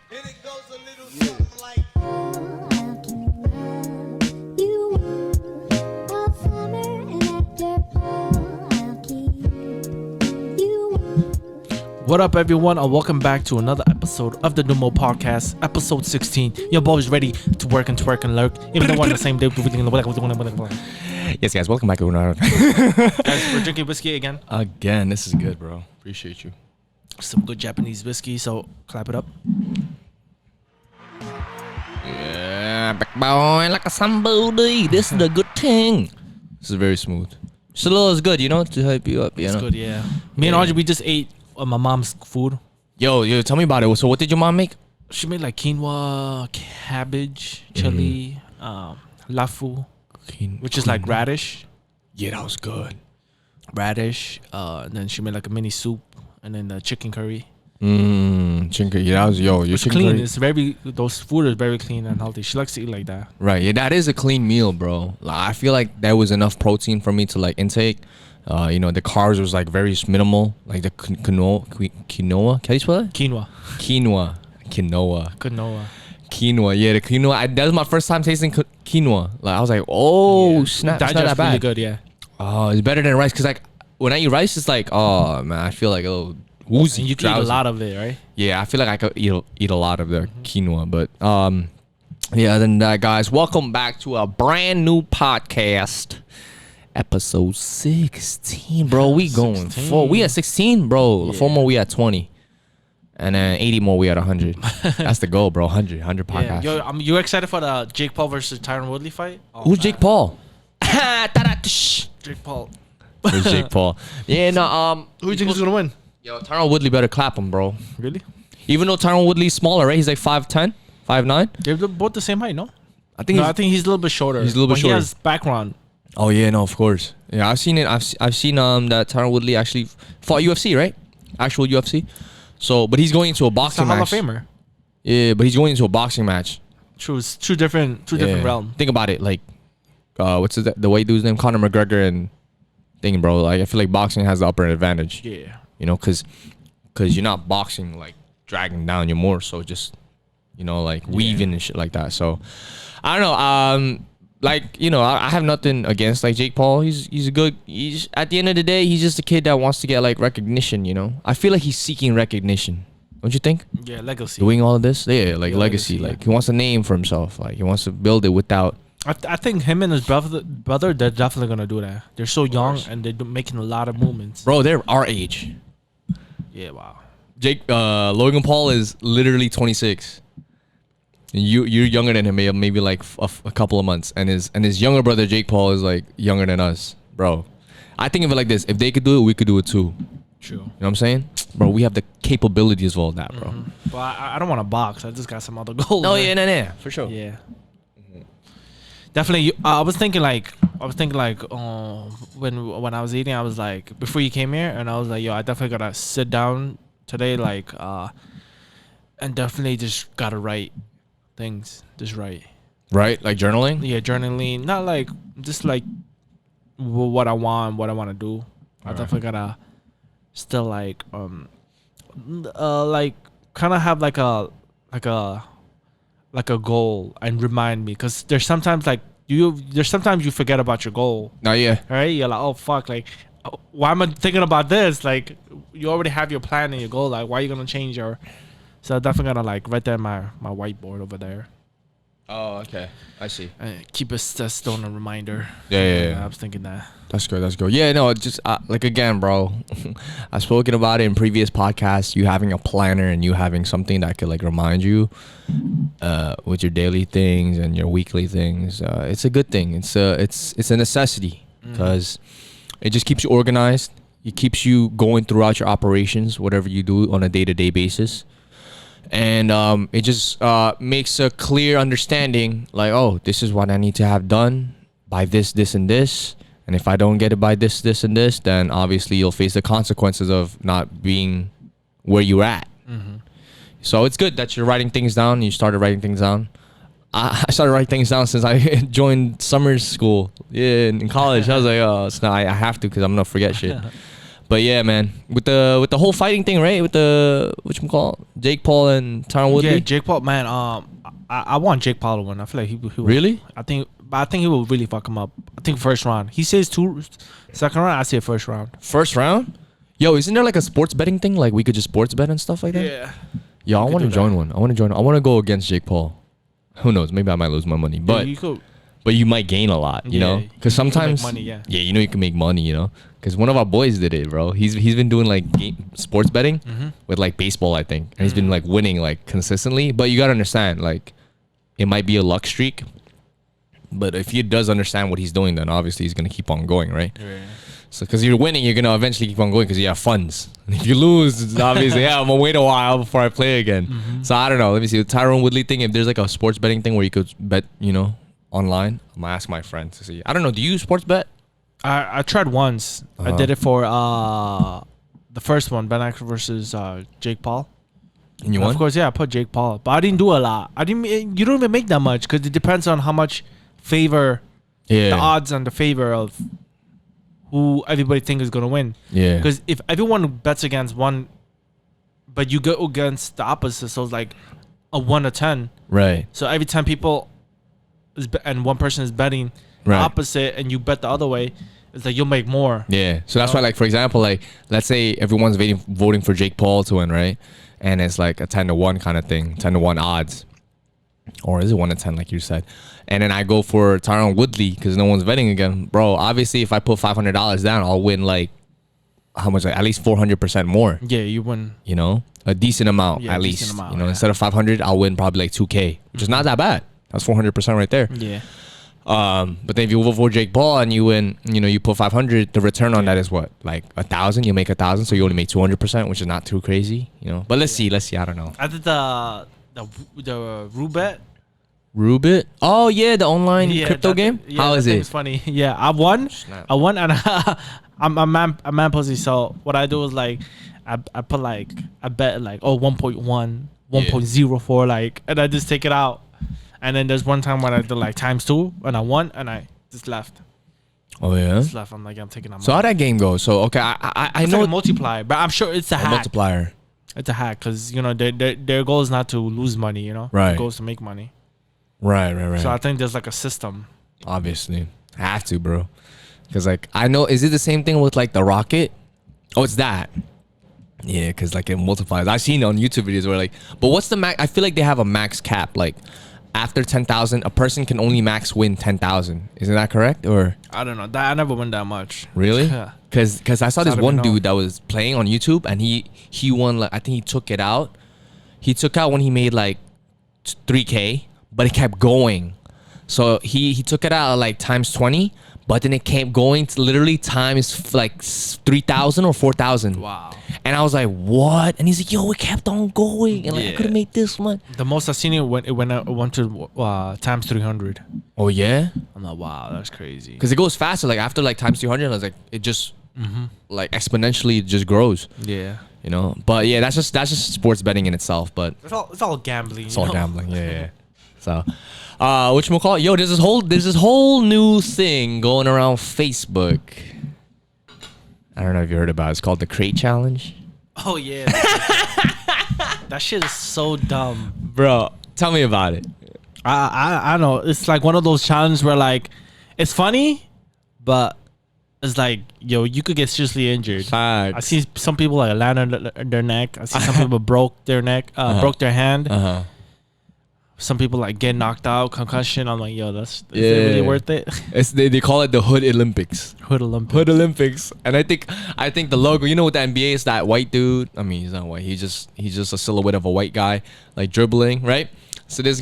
And it goes a little something like. What up, everyone, and welcome back to another episode of the Dumo podcast, episode 16. Your boys ready to work and twerk and lurk, even though we're on the same day. Yes, guys, welcome back to another. Guys, we're drinking whiskey again. Again, this is good, bro. Appreciate you. Some good Japanese whiskey, so clap it up. Yeah, back boy, like a somebody. This is the good thing. This is very smooth. Slow is good, you know, to hype you up. You It's know? good, yeah. Me and Audrey, we just ate my mom's food. Yo, tell me about it. So, what did your mom make? She made like quinoa, cabbage, chili, lafu, which is like radish. Yeah, that was good. Radish. And then she made like a mini soup, and then the chicken curry. Chicken. Yeah, that was your It's chicken clean. curry. It's very. Those food is very clean and healthy. She likes to eat like that. Right. Yeah, that is a clean meal, bro. Like, I feel like there was enough protein for me to like intake. You know, the carbs was like very minimal. Like the quinoa. Can you spell it? Quinoa. Yeah, the quinoa. That was my first time tasting quinoa. Like I was like, oh snap, it's not that bad. Really good, yeah. Oh, it's better than rice. Cause like when I eat rice, it's like, oh man, I feel like a little woozy. And you can eat a lot of it, right? Yeah, I feel like I could eat a lot of the quinoa. But yeah. Other than that, guys, welcome back to a brand new podcast. Episode 16, bro. We going 16. full. We at 16, bro. Yeah. 4 more, we at 20. And then 80 more, we at 100. That's the goal, bro. 100 podcasts. Yeah. Yo, you excited for the Jake Paul versus Tyron Woodley fight? Oh, Who's man. Jake Paul? Jake Paul. Who's Jake Paul? Yeah, no, Who do you think is gonna win? Yo, Tyron Woodley better clap him, bro. Really? Even though Tyron Woodley's smaller, right? He's like 5'10", 5'9". They're both the same height, no? I think I think he's a little bit shorter. He's a little bit But shorter. He has background. Oh yeah, no, of course. Yeah, I've seen it. I've seen that Tyron Woodley actually fought UFC, right? Actual UFC. So, but he's going into a He's a boxing Hall match. of Famer. Yeah, but he's going into a boxing match. True, it's two different realms. Think about it, like, what's the white dude's name? Conor McGregor and thing, bro. Like, I feel like boxing has the upper advantage. Yeah. You know, cause you're not boxing like dragging down. You're more so just, you know, like weaving and shit like that. So, I don't know. Like, you know, I have nothing against like Jake Paul. He's a good. He's at the end of the day, he's just a kid that wants to get like recognition. You know, I feel like he's seeking recognition. Don't you think? Yeah, legacy. Doing all of this, yeah, like Yeah, legacy. legacy, Like he wants a name for himself. Like he wants to build it without. I think him and his brother, they're definitely gonna do that. They're so young and they're making a lot of movements. Bro, they're our age. Yeah, wow. Logan Paul is literally 26. You're younger than him, maybe like a couple of months, and his younger brother Jake Paul is like younger than us, bro. I think of it like this: if they could do it, we could do it too. True. You know what I'm saying, bro? We have the capabilities of all that, bro. But I don't want to box. I just got some other goals. Oh man. yeah, no, for sure. Yeah. Definitely. I was thinking like when I was eating, I was like before you came here, and I was like, yo, I definitely gotta sit down today, like, and definitely just gotta write things, just write. Right, like journaling. Yeah, journaling, not like just like what I want to do. I definitely gotta still like kind of have like a goal and remind me, because there's sometimes you forget about your goal, No, yeah. right? You're like, oh fuck, like why am I thinking about this? Like you already have your plan and your goal, like why are you gonna change your. So I'm definitely gonna like write that my whiteboard over there. Oh, okay. I see. Keep a stone a reminder. Yeah. I was thinking that. That's good. Yeah, no, just like again, bro. I've spoken about it in previous podcasts. You having a planner and you having something that could like remind you, with your daily things and your weekly things. It's a good thing. It's a necessity because it just keeps you organized. It keeps you going throughout your operations, whatever you do on a day-to-day basis. And it just makes a clear understanding, like, oh, this is what I need to have done by this, and this. And if I don't get it by this, and this, then obviously you'll face the consequences of not being where you're at. So it's good that you're writing things down. You started writing things down. I started writing things down since I joined summer school. Yeah, in college. I was like, oh, it's not. I have to because I'm gonna forget shit. But yeah, man, with the whole fighting thing, right? With the whatchamacallit, Jake Paul and Tyron Woodley. Yeah, Jake Paul, man. I want Jake Paul to win. I feel like he will. Really? I think he will really fuck him up. I think first round. He says second round. I say first round. First round? Yo, isn't there like a sports betting thing? Like we could just sports bet and stuff like that? Yeah. Yo, I could want to do join that. one. I want to go against Jake Paul. Who knows? Maybe I might lose my money, but you could. but you might gain a lot, you know? Yeah, Because you can make sometimes money, yeah. you know you can make money, you know? Because one of our boys did it, bro. He's been doing like sports betting with like baseball, I think, and he's been like winning like consistently. But you gotta understand, like, it might be a luck streak, but if he does understand what he's doing, then obviously he's gonna keep on going, right? Yeah. So, because you're winning, you're gonna eventually keep on going because you have funds. And if you lose, it's obviously, yeah, I'm gonna wait a while before I play again. So I don't know. Let me see the Tyron Woodley thing. If there's like a sports betting thing where you could bet, you know, online, I'm gonna ask my friend to see. I don't know. Do you sports bet? I tried once. I did it for the first one, Ben Askren versus Jake Paul. And you Of won? course, yeah, I put Jake Paul, but I didn't do a lot. You don't even make that much because it depends on how much favor Yeah. the odds and the favor of who everybody think is gonna win. Yeah. Because if everyone bets against one, but you go against the opposite, so it's like a 1 to 10. Right. So every 10 people and one person is betting the Right. opposite, and you bet the other way, it's like you'll make more. Yeah. So that's why, like, for example, like, let's say everyone's voting for Jake Paul to win, right? And it's like a 10-1 kind of thing, 10-1 odds. Or is it 1 to 10, like you said? And then I go for Tyron Woodley because no one's betting again. Bro, obviously, if I put $500 down, I'll win, like, how much? Like, at least 400% more, Yeah, you win. you know? A decent amount, Yeah, at decent least. amount, You know, yeah. instead of 500, I'll win probably like 2K, which is not that bad. That's 400% right there. Yeah. But then if you vote for Jake Paul and you win, you know, you put 500, the return on that is what, like 1,000? You make 1,000, so you only make 200%, which is not too crazy, you know. But let's see. I don't know. I did the Roulette. Rubit? Oh yeah, the online crypto game. Yeah, How is that it? It's funny. Yeah, I won. Snap. I won, and I'm a man pussy. So what I do is like, I put like I bet like 1.1, 1.04, like, and I just take it out. And then there's one time when I did like ×2, and I won, and I just left. Oh yeah. Just left. I'm like, I'm taking that. So how that game goes? So okay, I It's know like a multiplier, but I'm sure it's a hack. multiplier. It's a hack because you know their goal is not to lose money. You know, Right. Their goal is to make money. Right. So I think there's like a system. Obviously, have to, bro. Because like I know, is it the same thing with like the rocket? Oh, it's that. Yeah, because like it multiplies. I've seen on YouTube videos where like, but what's the max? I feel like they have a max cap. Like after 10,000, a person can only max win 10,000. Isn't that correct? Or I don't know. I never win that much. really? Yeah. Because I saw So I this don't one even know. dude that was playing on YouTube and he won. Like I think he took it out. He took out when he made like 3K, but it kept going. So he took it out like ×20, but then it kept going to literally times like 3,000 or 4,000. Wow. And I was like, what? And he's like, yo, it kept on going. And like, I Yeah. could have made this much. The most I've seen it went to ×300. Oh, yeah? I'm like, wow, that's crazy. Because it goes faster. Like after like ×200, I was like, it just like exponentially just grows, Yeah. you know? But yeah, that's just sports betting in itself. But It's all gambling. it's all gambling. Yeah. So, whatchamacallit? Yo, there's this whole new thing going around Facebook. I don't know if you heard about it. It's called the Crate Challenge. Oh yeah. That shit is so dumb. Bro, tell me about it. I know. It's like one of those challenges where like it's funny, but it's like, yo, you could get seriously injured. I see some people like land on their neck. I see some people broke their neck, broke their hand. Uh-huh. Some people like get knocked out, concussion. I'm like, yo, is it really worth it? They call it the Hood Olympics. Hood Olympics. Hood Olympics. And I think the logo, you know what the NBA is, that white dude. I mean, he's not white. He's just a silhouette of a white guy like dribbling, right? So this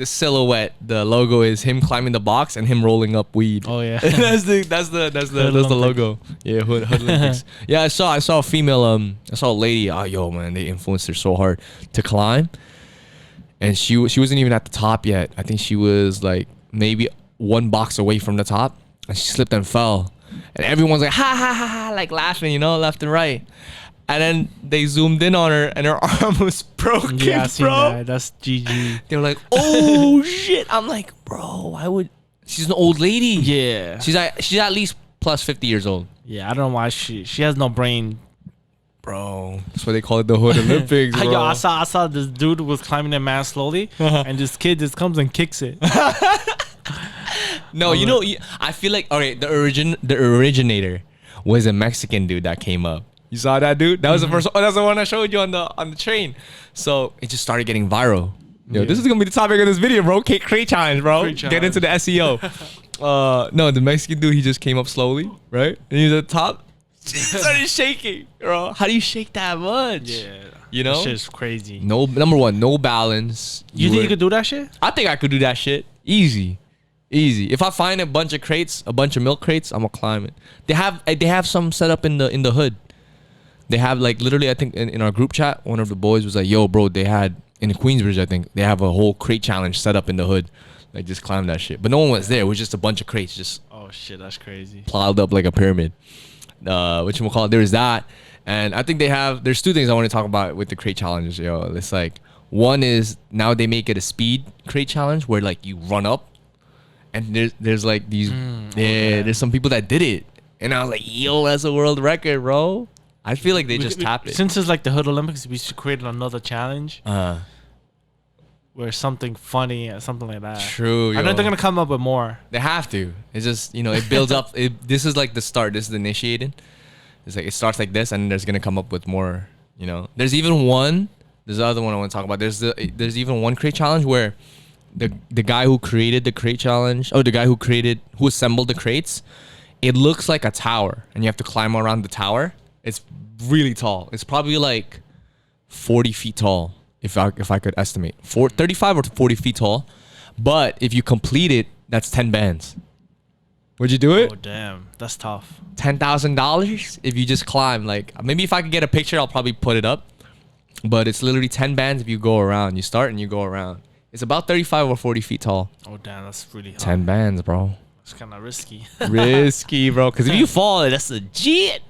silhouette, the logo is him climbing the box and him rolling up weed. Oh yeah. that's the logo. Yeah, Hood Olympics. Yeah, I saw a female I saw a lady. Oh yo, man, they influenced her so hard to climb. And she wasn't even at the top yet. I think she was like maybe one box away from the top, and she slipped and fell. And everyone's like, ha ha ha ha, like laughing, you know, left and right. And then they zoomed in on her, and her arm was broken, Yeah, I seen bro. that. That's GG. They were like, oh shit. I'm like, bro, why would? She's an old lady. Yeah. She's at least plus 50 years old. Yeah, I don't know why she has no brain. Bro, that's why they call it the Hood Olympics, bro. Yo, I saw this dude was climbing that man slowly, and this kid just comes and kicks it. No, I feel like, all right, the originator was a Mexican dude that came up. You saw that dude? That was the first. Oh, that's the one I showed you on the train. So it just started getting viral. Yo, this is gonna be the topic of this video, bro. Crate challenge, bro. Crate Get into the SEO. No, the Mexican dude, he just came up slowly, right? And he was at the top. He started shaking, bro. How do you shake that much? Yeah, You know? that shit's crazy. No, number one, no balance. You think you could do that shit? I think I could do that shit. Easy. If I find a bunch of crates, a bunch of milk crates, I'm gonna climb it. They have some set up in the hood. They have like literally, I think in our group chat, one of the boys was like, "Yo, bro, they had in Queensbridge, I think they have a whole crate challenge set up in the hood. Like just climb that shit." But no one was there. It was just a bunch of crates just Oh shit, that's crazy. piled up like a pyramid. Whatchamacallit, there's that. And I think there's two things I want to talk about with the crate challenges, yo. It's like, one is now they make it a speed crate challenge where like you run up and there's like these there's some people that did it. And I was like, yo, that's a world record, bro. I feel like they just tapped it. Since it's like the Hood Olympics, we should create another challenge where something funny or something like that. True, I know yo. they're gonna come up with more. They have to. It's just, it builds up. This is like the start. This is the initiating. It's like it starts like this, and there's gonna come up with more. There's even one. There's the other one I want to talk about. There's even one crate challenge where the guy who created the crate challenge, the guy who assembled the crates, it looks like a tower, and you have to climb around the tower. It's really tall. It's probably like 40 feet tall, if I could estimate. 35 or 40 feet tall. But if you complete it, that's 10 bands. Would you do it? Oh damn, that's tough. $10,000 if you just climb. Like maybe if I could get a picture, I'll probably put it up. But it's literally 10 bands if you go around. You start and you go around. It's about 35 or 40 feet tall. Oh damn, that's really hard. 10 bands, bro. It's kind of risky. Risky, bro. Because if you fall, that's legit,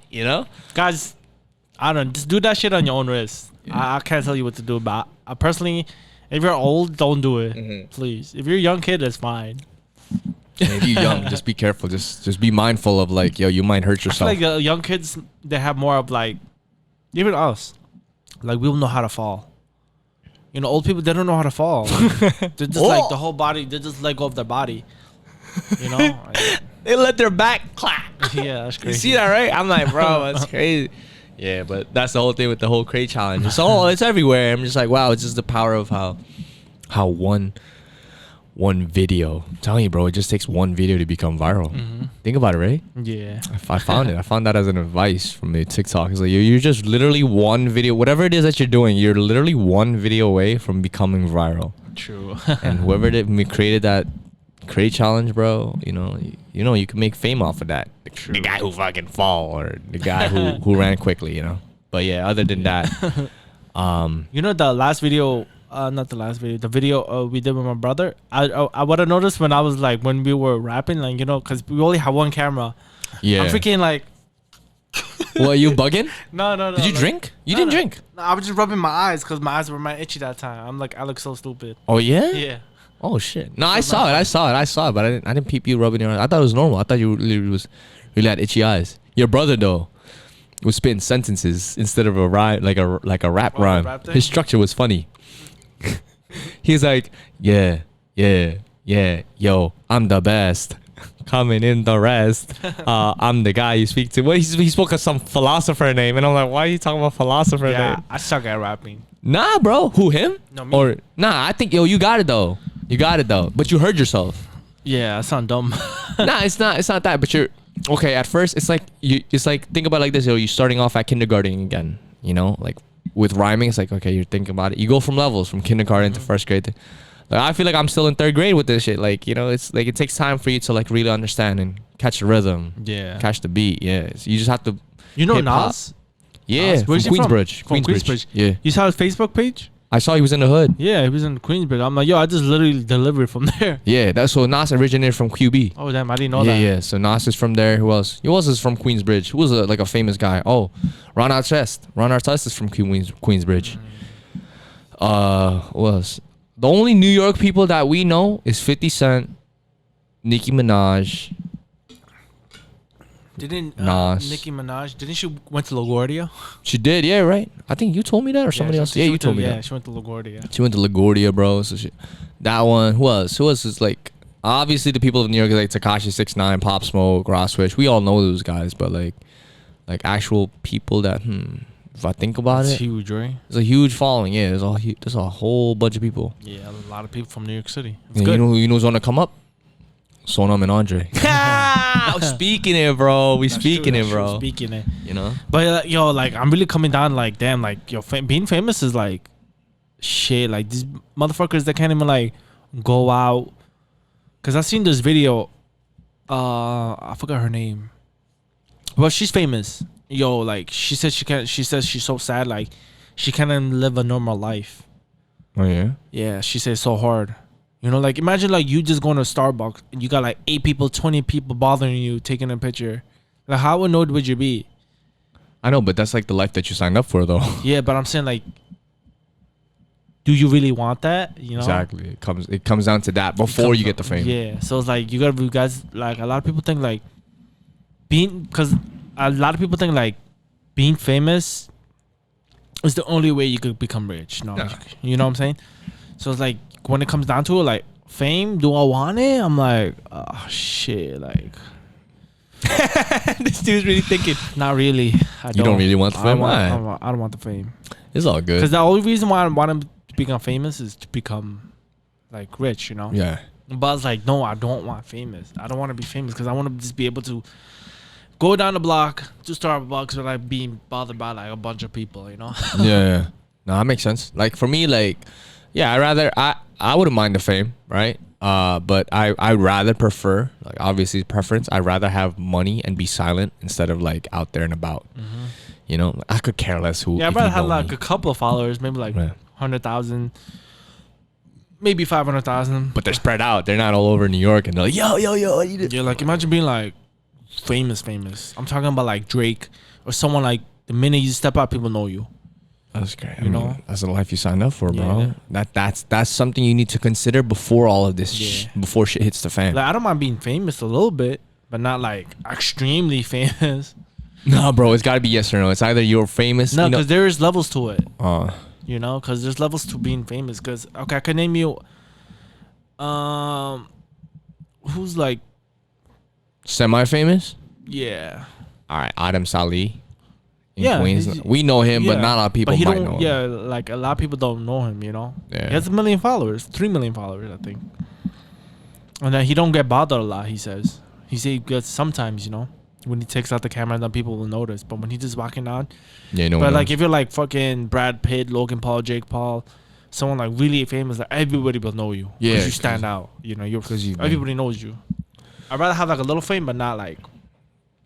Guys, I don't know, just do that shit on your own risk. I can't tell you what to do, but I personally, if you're old, don't do it. Please. If you're a young kid, that's fine. And if you're young, just be careful. Just be mindful of like, yo, you might hurt I feel yourself. like young kids, they have more of like, even us, like we don't know how to fall. Old people, they don't know how to fall. They're just like the whole body, they just let go of their body. They let their back clap. Yeah, that's crazy. You see that, right? I'm like, bro, that's crazy. Yeah, but that's the whole thing with the whole crate challenge. It's everywhere. I'm just like, wow, it's just the power of how one video. I'm telling you, bro, it just takes one video to become viral. Think about it, right? Yeah. I found it. I found that as an advice from the TikTok. It's like you're just literally one video, whatever it is that you're doing, you're literally one video away from becoming viral. True. And whoever created that crate challenge, bro, you can make fame off of that. True. The guy who fucking fall or the guy who ran quickly, But yeah, other than that, the last video, not the last video, the video we did with my brother. I would have noticed when I was like, when we were rapping, like, because we only have one camera. yeah. I'm freaking like, Well, you bugging? no. Did you drink? You didn't drink. No, I was just rubbing my eyes because my eyes were mad itchy that time. I'm like, I look so stupid. Oh yeah. Yeah. Oh shit. No, I saw it, but I didn't peep you rubbing your eyes. I thought it was normal. I thought you really had itchy eyes. Your brother though was spitting sentences instead of a rhyme, like a rap rhyme. Rap thing? His structure was funny. He's like, yeah, yo, I'm the best. Coming in the rest. I'm the guy you speak to. Well, he spoke of some philosopher name, and I'm like, why are you talking about philosopher Yeah, name? I suck at rapping. Nah, bro. Who, him? No, me. Or nah, I think you got it though. But you heard yourself. Yeah, I sound dumb. Nah, it's not that. But you're okay. At first, it's like think about it like this. You're starting off at kindergarten again. Like with rhyming, it's like, okay, you're thinking about it. You go from levels from kindergarten to first grade. Like I feel like I'm still in third grade with this shit. Like it's like it takes time for you to like really understand and catch the rhythm. Yeah. Catch the beat. Yeah. So you just have to. Nas? Nas? Yeah. From Where's he from? Queensbridge. From Queensbridge. Yeah. You saw his Facebook page? I saw he was in the hood. Yeah, he was in Queensbridge. I'm like, yo, I just literally delivered from there. Yeah. That's so Nas originated from QB. Oh damn, I didn't know Yeah, that. yeah. So Nas is from there. Who else? Who else is from Queensbridge? Who was like a famous guy? Oh, Ron Artest. Ron Artest is from Queensbridge. Who else? The only New York people that we know is 50 Cent, Nicki Minaj. Didn't Nas. Nicki Minaj? Didn't she went to LaGuardia? She did, yeah, right. I think you told me that or somebody else. Yeah, you told me Yeah, that. she went to LaGuardia. She went to LaGuardia, bro. So that one. Who else? Who else is like? Obviously, the people of New York, like Tekashi 6ix9ine, Pop Smoke, Ross Switch. We all know those guys, but like actual people that if I think about That's it, huge, right? there's a huge following. Yeah, there's a whole bunch of people. Yeah, a lot of people from New York City. It's Yeah, good. you know who's gonna come up? Sonam and Andre. Speaking it, bro. We That's speaking true, it, that's true, bro. Speaking it. You know. But yo, like I'm really coming down. Like damn, like yo, being famous is like shit. Like these motherfuckers that can't even like go out. Cause I seen this video. I forgot her name. Well, she's famous. Yo, like she says she can't. She says she's so sad. Like she can't even live a normal life. Oh yeah. Yeah, she says so hard. You know, like imagine like you just going to Starbucks and you got like 8 people, 20 people bothering you, taking a picture. Like how annoyed would you be? I know, but that's like the life that you signed up for, though. Yeah, but I'm saying like, do you really want that? You know, Exactly. It comes down to that before you get the fame. Yeah, so it's like you guys like a lot of people think like because a lot of people think like being famous is the only way you could become rich. No, Nah. you know what I'm saying? So it's like when it comes down to it, like fame, do I want it? I'm like, oh shit, like. This dude's really thinking. Not really. You don't really want the fame? Why? I don't want the fame. It's all good. Because the only reason why I want to become famous is to become like rich, you know? Yeah. But I was like, no, I don't want famous. I don't want to be famous because I want to just be able to go down the block to Starbucks without being bothered by like a bunch of people, you know? Yeah. No, that makes sense. Like for me, like, yeah, I wouldn't mind the fame, right? But I rather prefer, like obviously preference, I'd rather have money and be silent instead of like out there and about. Mm-hmm. You know, I could care less who. Yeah, I'd if rather you have know like me. a couple of followers, maybe like Right. 100,000, maybe 500,000. But they're spread out. They're not all over New York and they're like, yo. Yeah, like imagine being like famous. I'm talking about like Drake or someone like the minute you step out, people know you. That's great. You know? That's the life you signed up for, bro. Yeah. That's something you need to consider before all of this, Yeah. before shit hits the fan. Like I don't mind being famous a little bit, but not like extremely famous. No, bro, it's got to be yes or no. It's either you're famous. No, you know, because there is levels to it. uh, You know, because there's levels to being famous. Because okay, I can name you. Who's like, semi-famous. yeah, All right, Adam Salih in Yeah, Queens. he's- We know him, but yeah. not a lot of people but he might don't. know him. Yeah, like a lot of people don't know him. You know, Yeah. he has 1 million followers, 3 million followers, I think. And then he don't get bothered a lot. He says he gets sometimes, you know, when he takes out the camera, then people will notice. But when he's just walking on, Yeah, no but one like knows. if you're like fucking Brad Pitt, Logan Paul, Jake Paul, someone like really famous, like everybody will know you. Yeah, Because you stand out. You know, you're 'Cause you've been- everybody knows you. I'd rather have like a little fame, but not like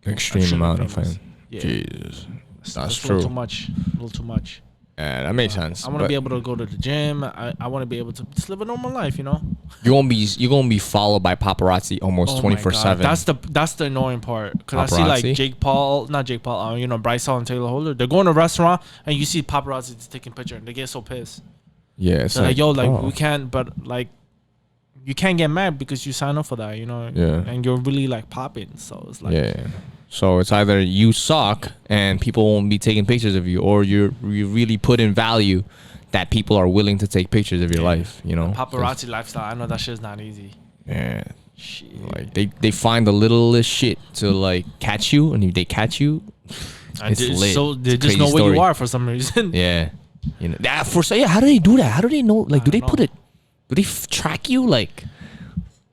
extreme amount of famous. fame. Yeah. Jesus, that's a little true. too much. A little too much. Yeah, that makes sense. I want to but be able to go to the gym. I want to be able to just live a normal life, you know. you're gonna be followed by paparazzi almost Oh my God. 24/7. That's the annoying part. Cause I see Paparazzi? like not Jake Paul, you know, Bryce Hall and Taylor Holder. They're going to a restaurant and you see paparazzi just taking picture and they get so pissed. Yeah, it's So like, yo, like bro. we can't, but like, you can't get mad because you sign up for that, you know. Yeah. And you're really like popping, so it's like, Yeah. So it's either you suck and people won't be taking pictures of you, or you really put in value that people are willing to take pictures of your Yeah. life. You know, paparazzi lifestyle. I know that shit's not easy. Yeah. Shit. Like they find the littlest shit to like catch you, and if they catch you, it's lit. So It's they a just crazy know where story. you are for some reason. Yeah. You know that for so yeah. How do they do that? How do they know? Like, I do they don't put know. it? Do they track you? Like,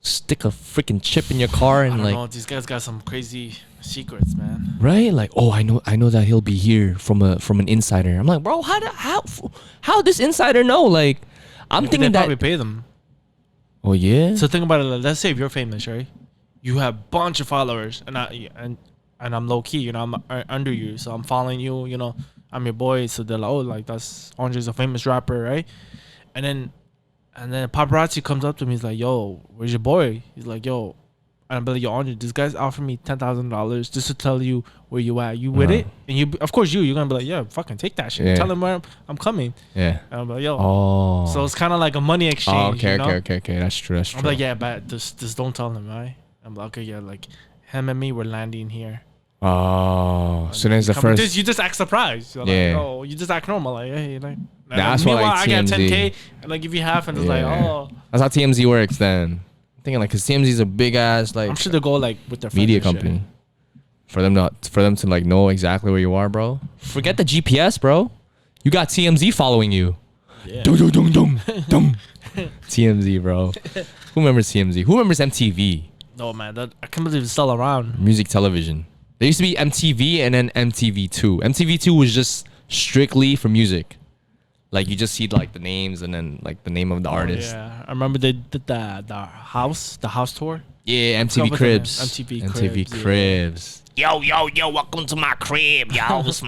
stick a freaking chip in your car I and don't like, know. These guys got some crazy secrets, man. right? Like, oh, I know that he'll be here from an insider. I'm like, bro, how this insider know? Like, I'm Maybe thinking they that. probably pay them. Oh yeah. So think about it. Let's say if you're famous, right? You have a bunch of followers, and I'm low key. You know, I'm under you, so I'm following you. You know, I'm your boy. So they're like, oh, like that's Andre's a famous rapper, right? And then paparazzi comes up to me. He's like, yo, where's your boy? He's like, yo, and I'm like, yo, Andre, this guy's offered me $10,000 just to tell you where you at. You with it? And you, of course, you're gonna be like, yeah, fucking take that shit. Yeah. Tell him where I'm coming. Yeah. And I'm like, yo. Oh. So it's kind of like a money exchange. okay, you know? okay. That's true. That's true. I'm like, yeah, but just don't tell him, right? I'm like, okay, yeah, like him and me, we're landing here. Oh, so that's the first. You just act surprised. You're Yeah. like, oh, you just act normal. Like, hey, like. That's why, meanwhile, like, I got TMZ. 10K and I give you half, and it's like, oh. That's how TMZ works. Then I'm thinking like, cause TMZ is a big ass like I'm sure they go like with their media friends and shit. company. For them to like know exactly where you are, bro. Forget the GPS, bro. You got TMZ following you. Yeah. Dum, dum, dum, dum, dum. TMZ, bro. Who remembers TMZ? Who remembers MTV? No, man, I can't believe it's still around. Music television. There used to be MTV and then MTV2. MTV2 was just strictly for music. Like you just see like the names and then like the name of the artist. Yeah, I remember they did the house tour. Yeah, Forgot MTV what Cribs. the name- MTV Cribs, Cribs. Yo, welcome to my crib, yo. It's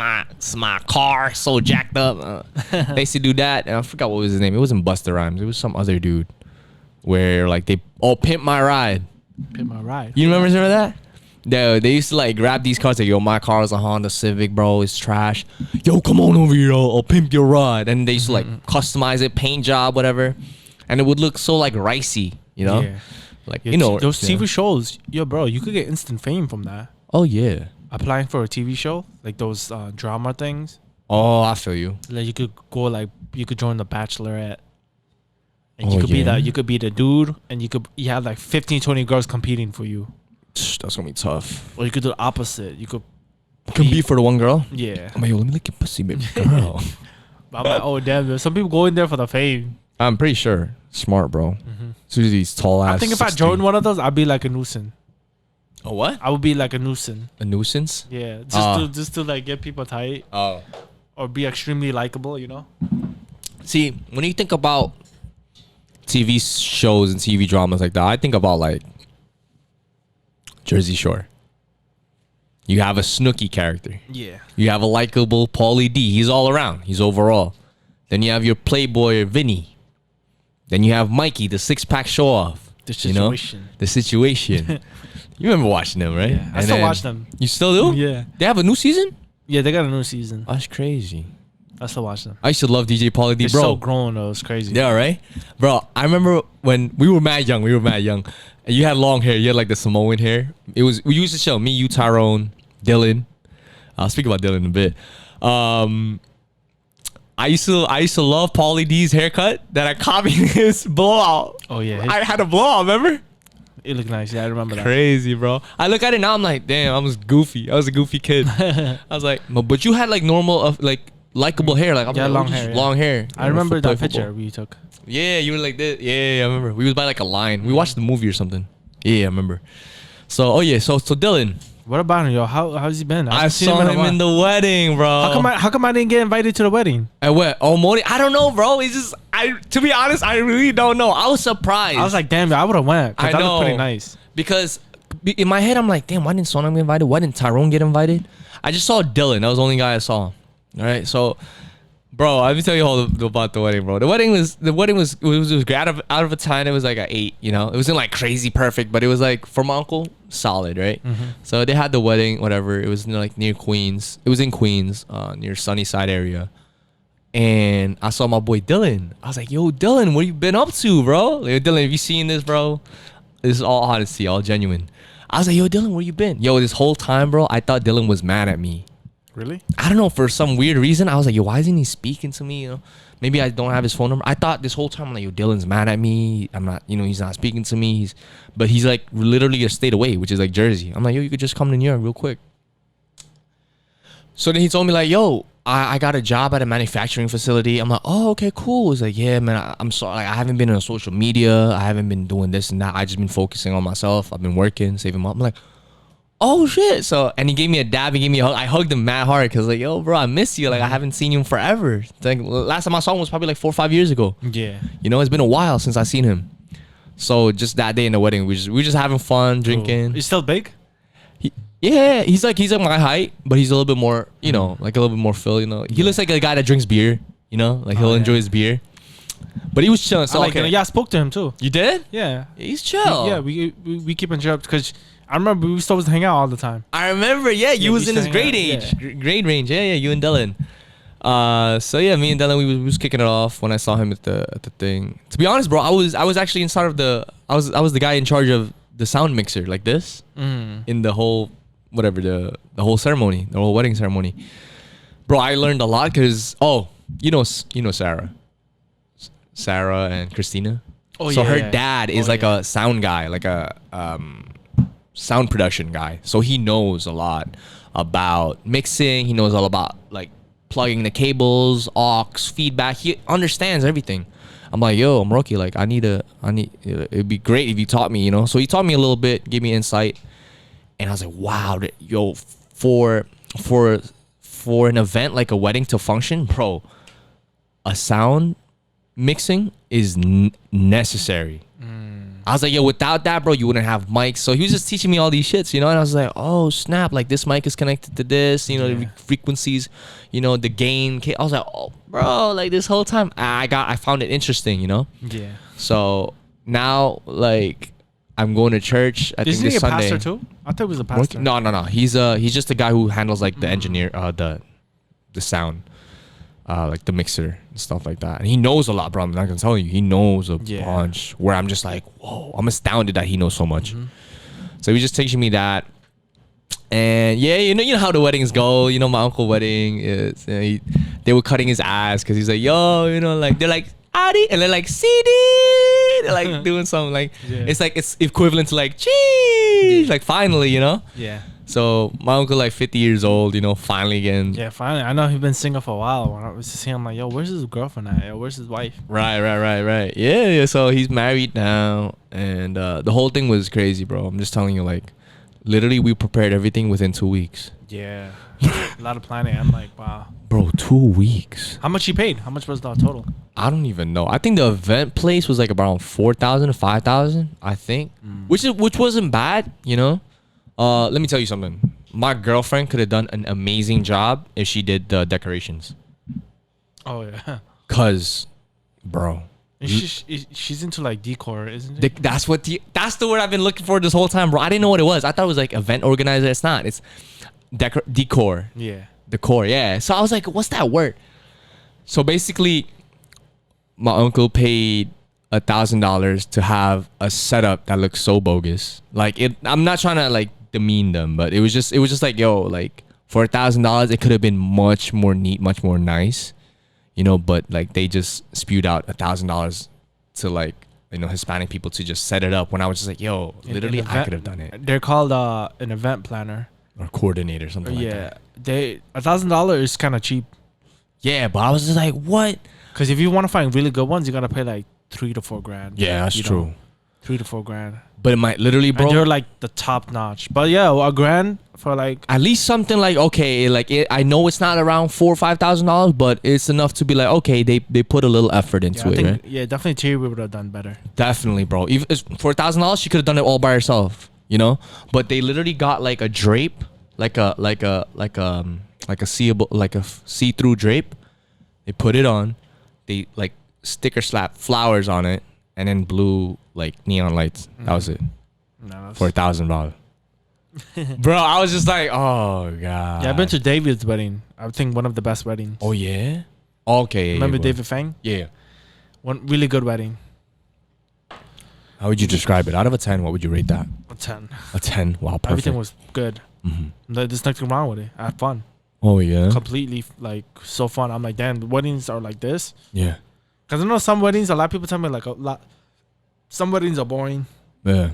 my car, so jacked up. They used to do that, and I forgot what was his name. It wasn't Busta Rhymes. It was some other dude. Where like they pimp my ride. Pimp my ride. You remember that? They used to like grab these cars like, yo, my car is a Honda Civic, bro. It's trash. Yo, come on over here, I'll pimp your ride. And they used to like customize it, paint job, whatever, and it would look so like ricey, you know. Yeah. Like Yeah, you know those yeah. TV shows, yo, bro, you could get instant fame from that. Oh yeah. Applying for a TV show, like those drama things, Oh, I feel you. like you could go like you could join the Bachelorette, and Oh, you could be yeah? you could be the dude, and you have like 15, 20 girls competing for you, That's gonna be tough. or you could do the opposite. You could Can be for the one girl. yeah. I'm like, yo, let me lick your pussy, baby girl. But I'm like, oh damn, some people go in there for the fame. I'm pretty sure. Smart, bro. So these tall ass. I think if I joined one of those, I'd be like a nuisance. A what? I would be like a nuisance. A nuisance? Yeah, just to like get people tight Oh. or be extremely likable, you know. See, when you think about TV shows and TV dramas like that, I think about like Jersey Shore. You have a Snooki character. Yeah. You have a likable Paulie D. He's all around. He's overall. Then you have your playboy Vinny. Then you have Mikey, the six-pack show-off. The You know? situation. The situation. You remember watching them, right? Yeah, I still watch them. You still do? Yeah. They have a new season? Yeah, they got a new season. Oh, that's crazy. I still watch them. I used to love DJ Paulie D, They're bro. so grown though. It's crazy. Yeah, right? Bro, I remember when we were mad young. And you had long hair. You had like the Samoan hair. We used to show me, you, Tyron, Dylan. I'll speak about Dylan in a bit. I used to love Paulie D's haircut that I copied his blowout. Oh yeah, I had a blowout, remember? it looked nice. Yeah, I remember that. Crazy, bro. I look at it now, I'm like, damn, I was goofy. I was a goofy kid. I was like, but you had like normal, like likable hair. Like, I'm Yeah, like, long oh, hair, yeah. Long hair. I remember that Football. picture we took. Yeah, you were like this. Yeah, I remember. We was by like a line. We watched the movie or something. Yeah, I remember. So, so Dylan. What about him, yo? How's he been? I haven't seen saw in a him while. in the wedding, bro. How come I didn't get invited to the wedding? At what? Oh, Moni? I don't know, bro. It's just, to be honest, I really don't know. I was surprised. I was like, damn, I would have went. I Cause that know. looked pretty nice. Because in my head, I'm like, damn, why didn't Sonam get invited? Why didn't Tyrone get invited? I just saw Dylan. That was the only guy I saw. All right, so, bro, let me tell you all about the wedding, bro. The wedding was great. Out of a 10, it was like an 8. You know, it wasn't like crazy perfect, but it was like for my uncle, solid, right? So they had the wedding, whatever. It was like near Queens. It was in Queens, near Sunnyside area. And I saw my boy Dylan. I was like, yo, Dylan, what you been up to, bro? Like, Dylan, have you seen this, bro? This is all honesty, all genuine. I was like, yo, Dylan, where you been? Yo, this whole time, bro, I thought Dylan was mad at me. Really? I don't know, for some weird reason. I was like, yo, why isn't he speaking to me? You know, maybe I don't have his phone number. I thought this whole time, I'm like, yo, Dylan's mad at me. I'm not, he's not speaking to me. But he's like literally a state away, which is like Jersey. I'm like, yo, you could just come to New York real quick. So then he told me like, yo, I got a job at a manufacturing facility. I'm like, oh, okay, cool. He's like, yeah, man, I'm sorry. Like, I haven't been on social media. I haven't been doing this and that. I just been focusing on myself. I've been working, saving up. I'm like, oh shit. So, and he gave me a dab. He gave me a hug. I hugged him mad hard because like, yo, bro, I miss you. Like, I haven't seen you in forever. Like, last time I saw him was probably like 4 or 5 years ago. Yeah. You know, it's been a while since I seen him. So just that day in the wedding, we just having fun, drinking. He's still big? Yeah, he's like my height, but he's a little bit more, like a little bit more Phil, He looks like a guy that drinks beer, like he'll enjoy his beer. But he was chilling. So Yeah, I spoke to him too. You did? Yeah. He's chill. Yeah, we keep in touch because I remember we still was hang out all the time. I remember, you Yeah, was we in his used to grade hang age, out, grade range. Yeah, you and Dylan. So yeah, me and Dylan, we was kicking it off when I saw him at the thing. To be honest, bro, I was actually inside of I was the guy in charge of the sound mixer, like this, in the whole whatever the whole ceremony, the whole wedding ceremony. Bro, I learned a lot because Sarah and Christina. Oh, so yeah, her yeah. dad is Oh, like yeah. a sound guy, like a sound production guy. So he knows a lot about mixing. He knows all about like plugging the cables, aux, feedback. He understands everything. I'm like, yo, I'm rookie. Like, it'd be great if you taught me, So he taught me a little bit, gave me insight, and I was like, wow, yo, for an event like a wedding to function, bro, a sound mixing is necessary. I was like, yo, without that, bro, you wouldn't have mics. So he was just teaching me all these shits, And I was like, oh, snap. Like, this mic is connected to this, the frequencies, the gain. I was like, oh, bro, like this whole time I found it interesting, Yeah. So now, like, I'm going to church. I Isn't think he this a Sunday. pastor too? I thought he was a pastor. No. He's just a guy who handles like the engineer, the sound, like the mixer and stuff like that. And he knows a lot, bro. I'm not gonna tell you, he knows a bunch. Where I'm just like, whoa, I'm astounded that he knows so much. So he was just teaching me that. And yeah, you know how the weddings go. My uncle wedding is. They were cutting his ass because he's like, yo, like they're like Adi, and they're like CD. They're like doing something like it's like it's equivalent to like cheese. Like finally, Yeah. So my uncle like 50 years old, finally again. Yeah, finally. I know he's been single for a while. When I was just seeing him, like, yo, where's his girlfriend at? Yo, where's his wife? Right. Yeah. So he's married now, and the whole thing was crazy, bro. I'm just telling you, like, literally we prepared everything within 2 weeks. Yeah. A lot of planning. I'm like, wow. Bro, 2 weeks. How much he paid? How much was the total? I don't even know. I think the event place was like around 4,000 to 5,000, I think, which wasn't bad, Let me tell you something. My girlfriend could have done an amazing job if she did the decorations. Oh, yeah. Cause, bro, She's into like decor, isn't it? that's the word I've been looking for this whole time, bro. I didn't know what it was. I thought it was like event organizer. It's not. It's decor. Yeah. Decor, yeah. So I was like, what's that word? So basically, my uncle paid $1,000 to have a setup that looks so bogus. Like it, I'm not trying to like demean them, but it was just like, yo, like for $1,000, it could have been much more neat, much more nice, But like they just spewed out $1,000 to like Hispanic people to just set it up. When I was just like, yo, literally, I could have done it. They're called an event planner Or coordinator, something like that. Yeah, $1,000 is kind of cheap. Yeah, but I was just like, what? Because if you want to find really good ones, you gotta pay like $3,000 to $4,000. Yeah, that's true. $3,000 to $4,000. But it might literally, bro. And they're like the top notch. But yeah, $1,000 for like. At least something like, okay, like I know it's not around $4,000 or $5,000, but it's enough to be like, okay, they put a little effort into it, right? Yeah, definitely Terry would have done better. Definitely, bro. Even for $1,000, she could have done it all by herself, But they literally got like a drape, like a seeable, like a see-through drape. They put it on. They like sticker slap flowers on it, and then blue like neon lights. That was it. No, For $1,000. Bro, I was just like, oh god. Yeah, I've been to David's wedding. I think one of the best weddings. Oh yeah. Okay. Remember bro. David Fang? Yeah. One really good wedding. How would you describe it? Out of a 10, what would you rate that? A 10. A 10. Wow, perfect. Everything was good. Mm-hmm. There's nothing wrong with it. I had fun. Oh yeah. Completely like so fun. I'm like, damn, weddings are like this. Yeah. Cause I know some weddings, a lot of people tell me like some weddings are boring. Yeah.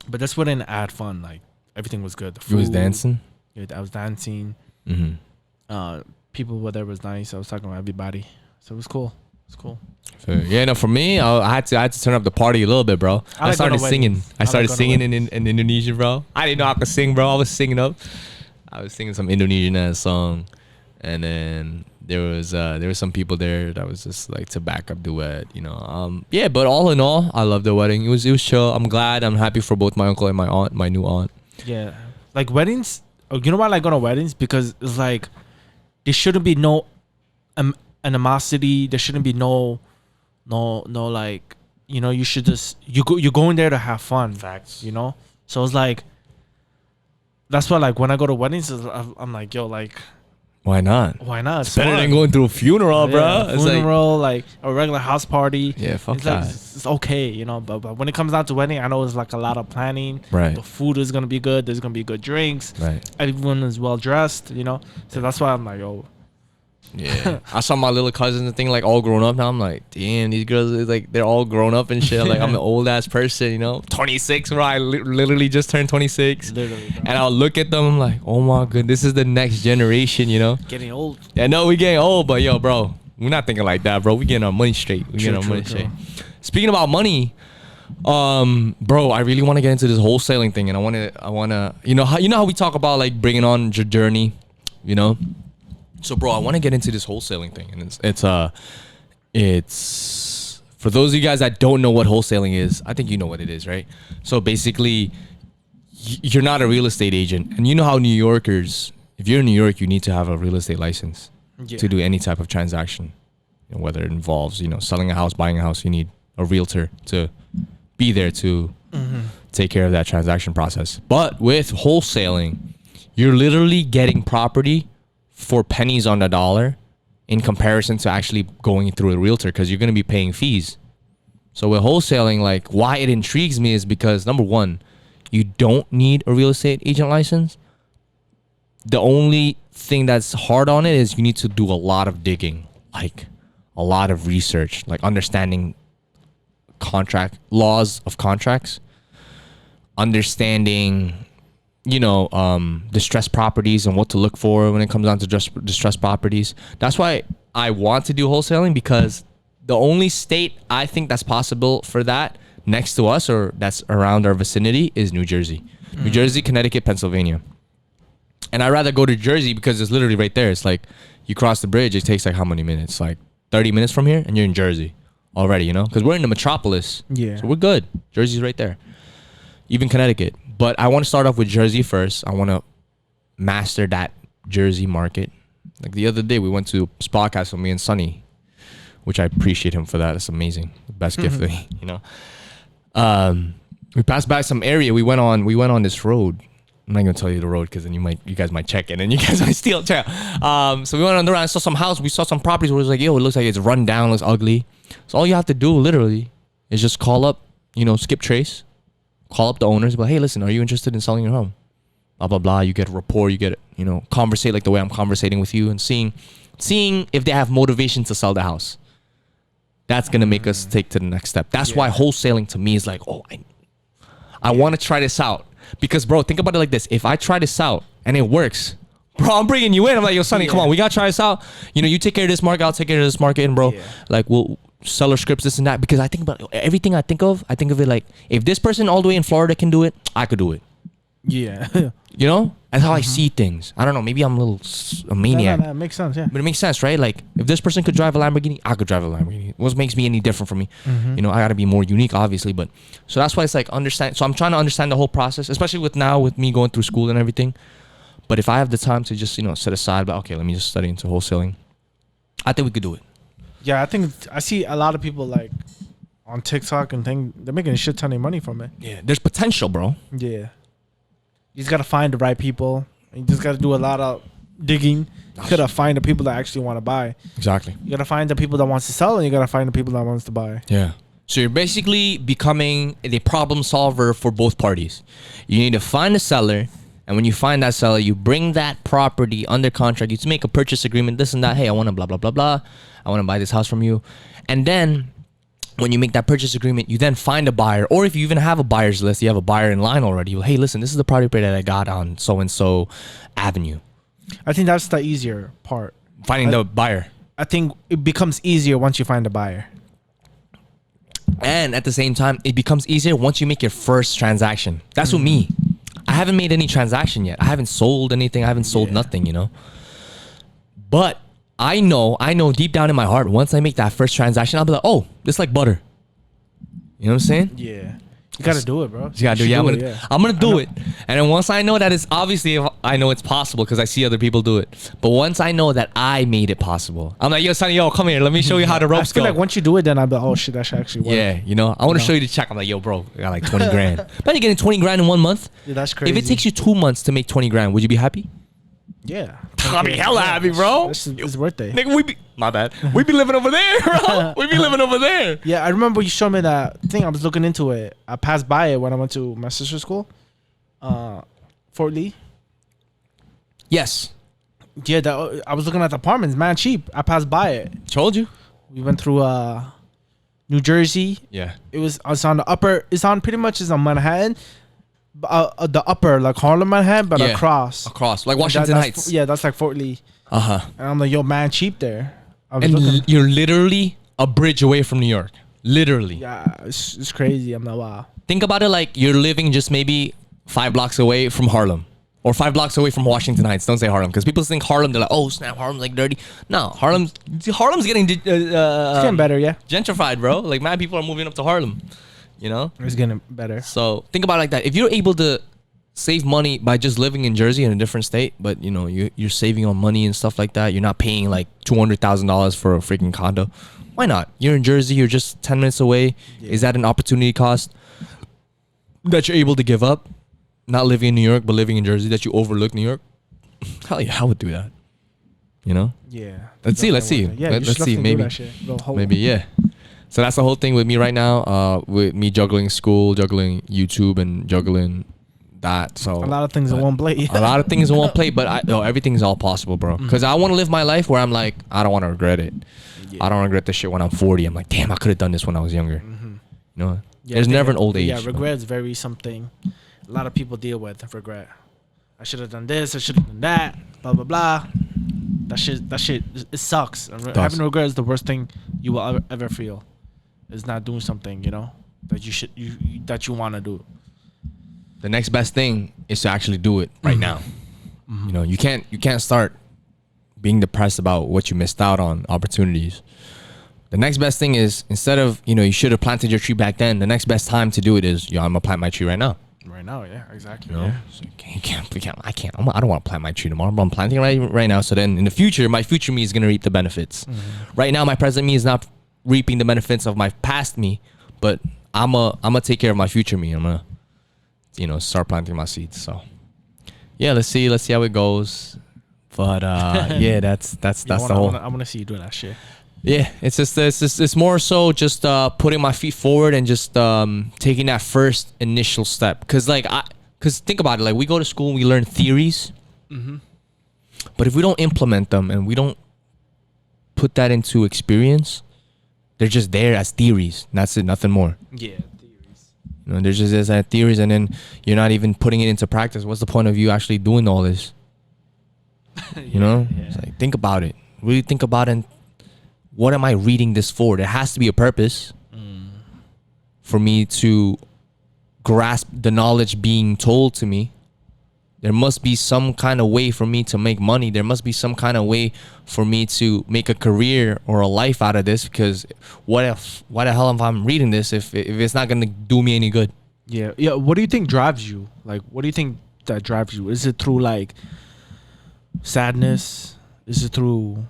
But this wedding I had fun. Like everything was good. The You was food, dancing. Yeah, I was dancing. Mm-hmm. People were there was nice. I was talking to everybody, so it was cool. It's cool. Fair. Yeah, no, for me, I had to turn up the party a little bit, bro. I like started going to singing. weddings. I I started like going to singing in Indonesian, bro. I didn't know I could sing, bro. I was singing up. I was singing some Indonesian ass song, and then there was some people there that was just like to back up duet, Yeah, but all in all, I loved the wedding. It was chill. I'm glad. I'm happy for both my uncle and my aunt, my new aunt. Yeah, like weddings. You know why I like going to weddings? Because it's like there shouldn't be no animosity. There shouldn't be no like you should just you're going there to have fun. Facts. So it's like that's why like when I go to weddings, I'm like, yo, like Why not? Why not? It's better than going through a funeral, bro. Yeah, It's like, funeral, like a regular house party. yeah, fuck It's that. like it's okay, you know. But when it comes down to wedding, I know it's like a lot of planning. Right. The food is gonna be good. There's gonna be good drinks. Right. Everyone is well dressed, you know. So that's why I'm like, oh, Yeah. I saw my little cousins and thing like all grown up now. I'm like, damn, these girls is like they're all grown up and shit. Like I'm an old ass person, you know. 26, bro. I literally just turned 26. literally, bro. And I'll look at them. I'm like, oh my god, this is the next generation, you know. Getting old. Yeah, no, we getting old, but yo, bro, we're not thinking like that, bro. We getting our money straight. We getting our money straight. Speaking about money, bro, I really want to get into this wholesaling thing, and I want to, you know how we talk about like bringing on your journey, you know. So, bro, I want to get into this wholesaling thing, and it's for those of you guys that don't know what wholesaling is. I think you know what it is, right? So basically, you're not a real estate agent, and you know how New Yorkers, if you're in New York, you need to have a real estate license to do any type of transaction, you know, whether it involves, you know, selling a house, buying a house. You need a realtor to be there to take care of that transaction process. But with wholesaling, you're literally getting property for pennies on the dollar in comparison to actually going through a realtor, because you're going to be paying fees. So with wholesaling, like why it intrigues me is because number one, you don't need a real estate agent license. The only thing that's hard on it is you need to do a lot of digging, like a lot of research, like understanding contract laws of contracts, understanding, you know, distressed properties and what to look for when it comes down to just distressed properties. That's why I want to do wholesaling, because the only state I think that's possible for that next to us or that's around our vicinity is New Jersey. New Jersey, Connecticut, Pennsylvania. And I'd rather go to Jersey because it's literally right there. It's like you cross the bridge, it takes like how many minutes? Like 30 minutes from here and you're in Jersey already, you know? Because we're in the metropolis. Yeah. So we're good. Jersey's right there. Even Connecticut. But I want to start off with Jersey first. I want to master that Jersey market. Like the other day, we went to a podcast with me and Sonny, which I appreciate him for that. It's amazing. The best gift that you know. We passed by some area. We went on this road. I'm not gonna tell you the road because then you guys might check it and you guys might steal. Check. So we went on the road. I saw some house. We saw some properties where it was like, yo, it looks like it's run down, looks ugly. So all you have to do literally is just call up, you know, skip trace. Call up the owners, but hey, listen, are you interested in selling your home? Blah blah blah. You get a rapport. You get, you know, conversate like the way I'm conversating with you, and seeing if they have motivation to sell the house. That's gonna make us take to the next step. That's why wholesaling to me is like, oh, I want to try this out, because bro, think about it like this: if I try this out and it works, bro, I'm bringing you in. I'm like, yo, Sonny, come on, we gotta try this out. You know, you take care of this market, I'll take care of this market, and bro, like we'll seller scripts, this and that, because I think about everything I think of it like, if this person all the way in Florida can do it, I could do it. Yeah. You know, that's how I see things. I don't know, maybe I'm a maniac. No, makes sense, yeah. But it makes sense, right? Like if this person could drive a Lamborghini, I could drive a Lamborghini. What makes me any different from me? You know, I gotta be more unique, obviously. But so that's why it's like understand. So I'm trying to understand the whole process, especially with me going through school and everything. But if I have the time to just, you know, set aside, but okay, let me just study into wholesaling, I think we could do it. Yeah, I think I see a lot of people like on TikTok and they're making a shit ton of money from it. Yeah, there's potential, bro. Yeah. You just gotta find the right people. You just gotta do a lot of digging. You gotta find the people that actually want to buy. Exactly. You gotta find the people that wants to sell, and you gotta find the people that wants to buy. Yeah. So you're basically becoming the problem solver for both parties. You need to find a seller, and when you find that seller, you bring that property under contract. You make a purchase agreement, this and that. Hey, I want to blah blah blah blah. I want to buy this house from you, and then when you make that purchase agreement, you then find a buyer, or if you even have a buyer's list, you have a buyer in line already. Hey, listen, this is the property that I got on so and so avenue. I think that's the easier part. Finding the buyer. I think it becomes easier once you find a buyer. And at the same time, it becomes easier once you make your first transaction. That's with me. I haven't made any transaction yet. I haven't sold anything. I haven't sold nothing, you know. But I know deep down in my heart, once I make that first transaction, I'll be like, oh, this is like butter. You know what I'm saying? Yeah. You gotta do it, bro. You gotta do it. Yeah, I'm gonna do it. And then once I know that it's obviously, I know it's possible because I see other people do it. But once I know that I made it possible, I'm like, yo, Sonny, come here. Let me show you how the ropes I feel go. like once you do it, then I'll be like, oh shit, that should actually work. Yeah, you know, I want to show you the check. I'm like, yo, bro, I got like 20 grand. Imagine getting 20 grand in 1 month. Yeah, that's crazy. If it takes you 2 months to make 20 grand, would you be happy? Yeah. I'll be hella happy, bro. It's his birthday. Nigga, my bad. We be living over there, bro. We be living over there. Yeah, I remember you showed me that thing. I was looking into it. I passed by it when I went to my sister's school, Fort Lee. Yes. Yeah, I was looking at the apartments, man, cheap. I passed by it. Told you. We went through New Jersey. Yeah. It's on the upper. It's on pretty much on Manhattan, the upper like Harlem, Manhattan, but across. Like Washington Heights. Yeah, that's like Fort Lee. And I'm like, yo, man, cheap there. And you're literally a bridge away from New York. Literally. Yeah, it's crazy. I'm like, wow. Think about it like you're living just maybe 5 blocks away from Harlem. Or 5 blocks away from Washington Heights. Don't say Harlem, because people think Harlem. They're like, "Oh snap, Harlem's like dirty." No, Harlem's getting It's getting better, yeah. gentrified, bro. Like mad people are moving up to Harlem. You know, It's getting better. so think about it like that. If you're able to save money by just living in Jersey in a different state, but you know you're saving on money and stuff like that. You're not paying like $200,000 for a freaking condo. Why not? You're in Jersey. You're just 10 minutes away. Yeah. Is that an opportunity cost that you're able to give up? Not living in New York, but living in Jersey, that you overlook New York. Hell yeah, I would do that. You know? Yeah. Let's see. Yeah, Let's see. Maybe. Maybe, yeah. So that's the whole thing with me right now. With me juggling school, juggling YouTube, and juggling that. So a lot of things in one plate. a lot of things in one plate, but everything's all possible, bro. Because I want to live my life where I'm like, I don't want to regret it. Yeah. I don't regret this shit when I'm 40. I'm like, damn, I could have done this when I was younger. You know? Yeah, There's never an old age. Yeah, bro. regret is very something a lot of people deal with. Regret. I should have done this. I should have done that. Blah blah blah. That shit. It sucks. Having regret is the worst thing you will ever feel. Is not doing something, you know, that you want to do. The next best thing is to actually do it right now. You know, you can't start being depressed about what you missed out on opportunities. The next best thing is, instead of, you know, you should have planted your tree back then, the next best time to do it is, yo, I'm gonna plant my tree right now. Right now, yeah, exactly. You know? Yeah. So I don't want to plant my tree tomorrow, but I'm planting right now. So then in the future, my future me is gonna reap the benefits. Right now, my present me is not reaping the benefits of my past me, but I'm gonna take care of my future me. I'm gonna, you know, start planting my seeds. So yeah, let's see how it goes. But yeah, that's the whole. I wanna see you doing that shit. Yeah, it's more so just putting my feet forward and just taking that first initial step. Cause think about it, like we go to school and we learn theories, but if we don't implement them and we don't put that into experience, they're just there as theories. That's it, nothing more. Yeah, theories. You know, they're just as theories, and then you're not even putting it into practice. What's the point of you actually doing all this? You know, it's like, think about it. Really think about it. And what am I reading this for? There has to be a purpose for me to grasp the knowledge being told to me. There must be some kind of way for me to make money. There must be some kind of way for me to make a career or a life out of this, because why the hell if I'm reading this if it's not going to do me any good? Yeah. What do you think drives you? Like, what do you think that drives you? Is it through like sadness? Is it through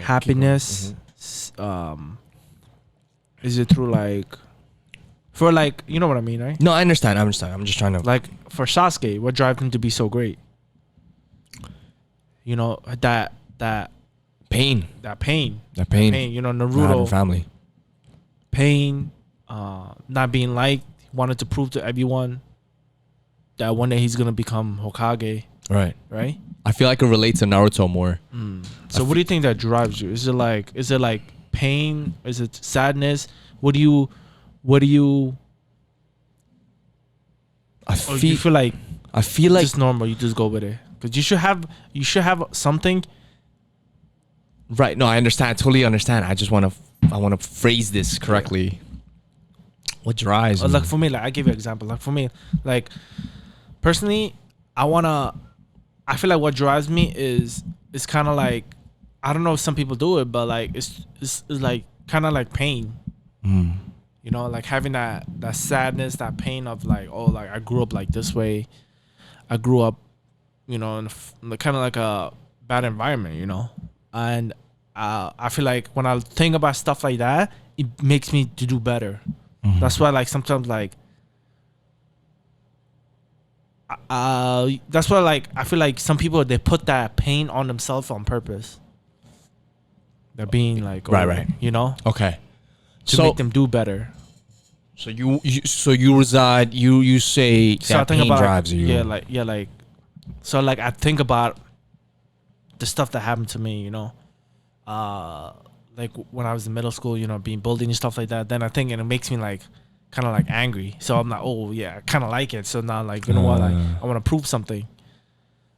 happiness? Is it through like, for like, you know what I mean, right? No, I understand. I'm just trying to, like, for Sasuke, what drives him to be so great? You know, that pain. You know, Not Naruto, having family. pain, not being liked. He wanted to prove to everyone that one day he's gonna become Hokage, Right. right? I feel like it relates to Naruto more. So what do you think that drives you? Is it like pain? Is it sadness? What do you I or you feel like feel like just normal, you just go with it? Because you should have something. right. No, I understand. I totally understand. I want to phrase this correctly. What drives me? Like for me, like I give you an example. Like for me, like personally, I feel like what drives me is kind of like, I don't know if some people do it, but like it's like kind of like pain. You know, like having that sadness, that pain of like, oh, like I grew up like this way. I grew up, you know, in kind of like a bad environment, you know, and I feel like when I think about stuff like that, it makes me to do better. That's why, like, sometimes, like, That's why like I feel like some people they put that pain on themselves on purpose. They're being like Right. you know, Okay. to make them do better. So you reside. You say So I that think pain about drives you. like so like I think about the stuff that happened to me, you know, like when I was in middle school, you know, being bullied and stuff like that. Then I think and it makes me like kind of like angry. So I'm like, oh yeah, I kind of like it. So now like you know what, like I want to prove something,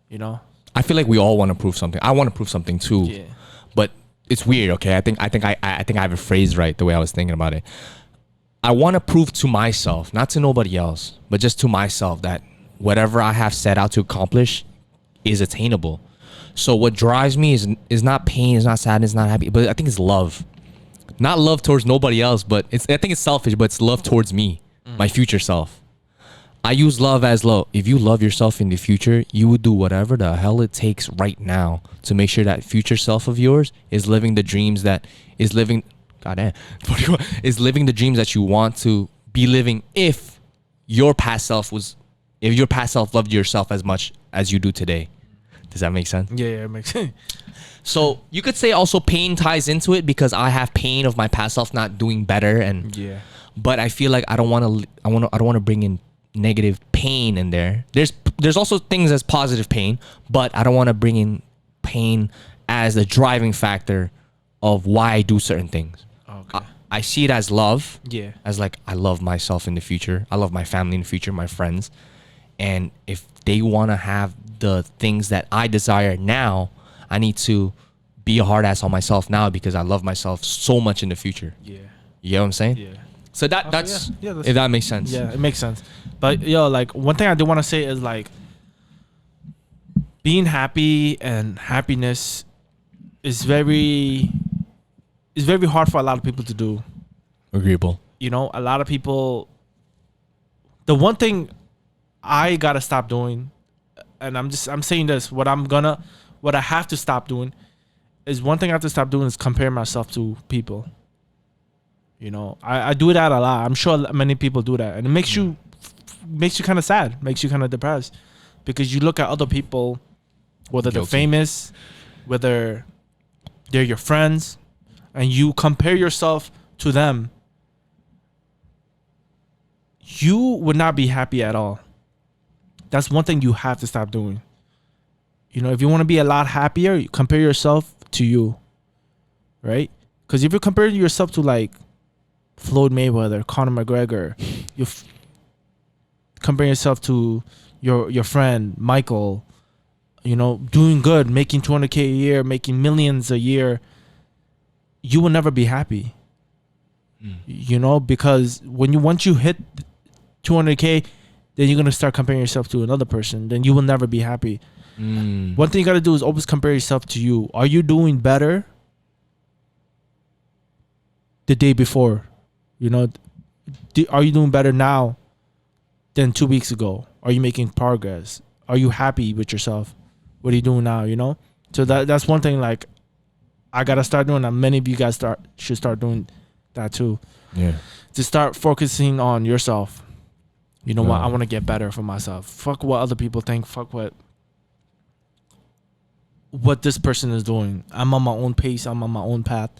you know. I feel like we all want to prove something. I want to prove something too. Yeah. But it's weird. Okay. I think I have it phrased right the way I was thinking about it. I want to prove to myself, not to nobody else, but just to myself that whatever I have set out to accomplish is attainable. So what drives me is not pain, is not sadness, not happy, but I think it's love. Not love towards nobody else, but I think it's selfish, but it's love towards me, my future self. I use love as love. If you love yourself in the future, you would do whatever the hell it takes right now to make sure that future self of yours is living the dreams that is living. Goddamn, is living the dreams that you want to be living. If your past self loved yourself as much as you do today. Does that make sense? Yeah, it makes sense. So you could say also pain ties into it because I have pain of my past self not doing better, and Yeah. but I feel like I don't want to bring in negative pain in there. There's also things as positive pain, but I don't want to bring in pain as a driving factor of why I do certain things. Okay. I see it as love. Yeah. As like I love myself in the future. I love my family in the future, my friends. And if they want to have the things that I desire now, I need to be a hard ass on myself now because I love myself so much in the future. Yeah. You get what I'm saying? Yeah. So Okay, that's yeah, if that makes sense. Yeah, it makes sense. But yo, like one thing I do want to say is like being happy and happiness is very hard for a lot of people to do. Agreeable. You know, a lot of people. The one thing I gotta stop doing, and I'm saying this, what I have to stop doing is one thing I have to stop doing is compare myself to people. You know, I do that a lot. I'm sure many people do that, and it makes you kind of sad, makes you kind of depressed, because you look at other people, whether they're famous, whether they're your friends, and you compare yourself to them. You would not be happy at all. That's one thing you have to stop doing. You know, if you want to be a lot happier, you compare yourself to you, right? Because if you compare yourself to like Floyd Mayweather, Conor McGregor, you compare yourself to your friend Michael, you know, doing good, making 200K a year, making millions a year, you will never be happy. You know, because once you hit 200K, then you're gonna start comparing yourself to another person. Then you will never be happy. One thing you gotta do is always compare yourself to you. Are you doing better the day before? You know, are you doing better now than 2 weeks ago? Are you making progress? Are you happy with yourself? What are you doing now? You know, so that's one thing. Like, I gotta start doing that. Many of you guys should start doing that too. Yeah. To start focusing on yourself. You know what? I want to get better for myself. Fuck what other people think. Fuck what this person is doing. I'm on my own pace. I'm on my own path.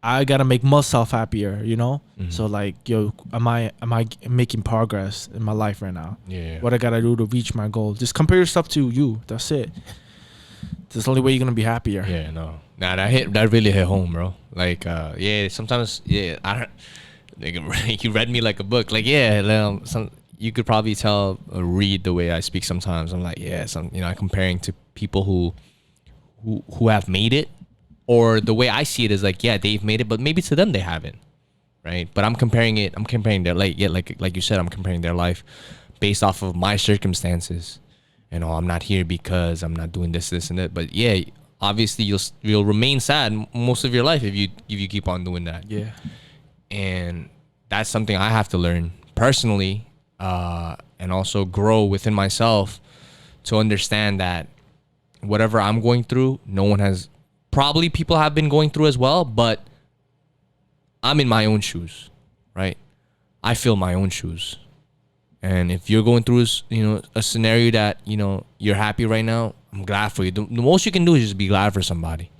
I gotta make myself happier. You know. So like, yo, am I making progress in my life right now? Yeah. What I gotta do to reach my goal? Just compare yourself to you. That's it. That's the only way you're gonna be happier. Yeah. No. Nah, that really hit home, bro. Like, yeah. Sometimes, yeah. I don't. You read me like a book. Like, yeah. You could probably tell or read the way I speak sometimes. I'm like, yeah, I'm comparing to people who have made it, or the way I see it is like, yeah, they've made it, but maybe to them they haven't, right? But I'm comparing their like you said, I'm comparing their life based off of my circumstances. You know, I'm not here because I'm not doing this and that. But yeah, obviously you'll remain sad most of your life if you keep on doing that. Yeah. And that's something I have to learn personally. And also grow within myself to understand that whatever I'm going through, people have been going through as well, but I'm in my own shoes, right? I feel my own shoes. And if you're going through a scenario that you're happy right now, I'm glad for you. The most you can do is just be glad for somebody.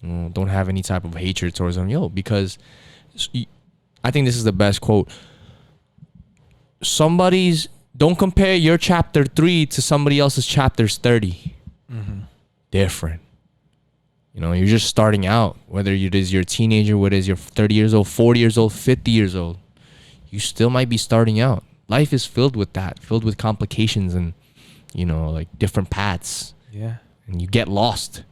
Don't have any type of hatred towards them, because I think this is the best quote. Don't compare your chapter 3 to somebody else's chapters 30. Different. You're just starting out. Whether it is you're a teenager, whether it is you're 30 years old, 40 years old, 50 years old, you still might be starting out. Life is filled with that, filled with complications and, like different paths. Yeah. And you get lost.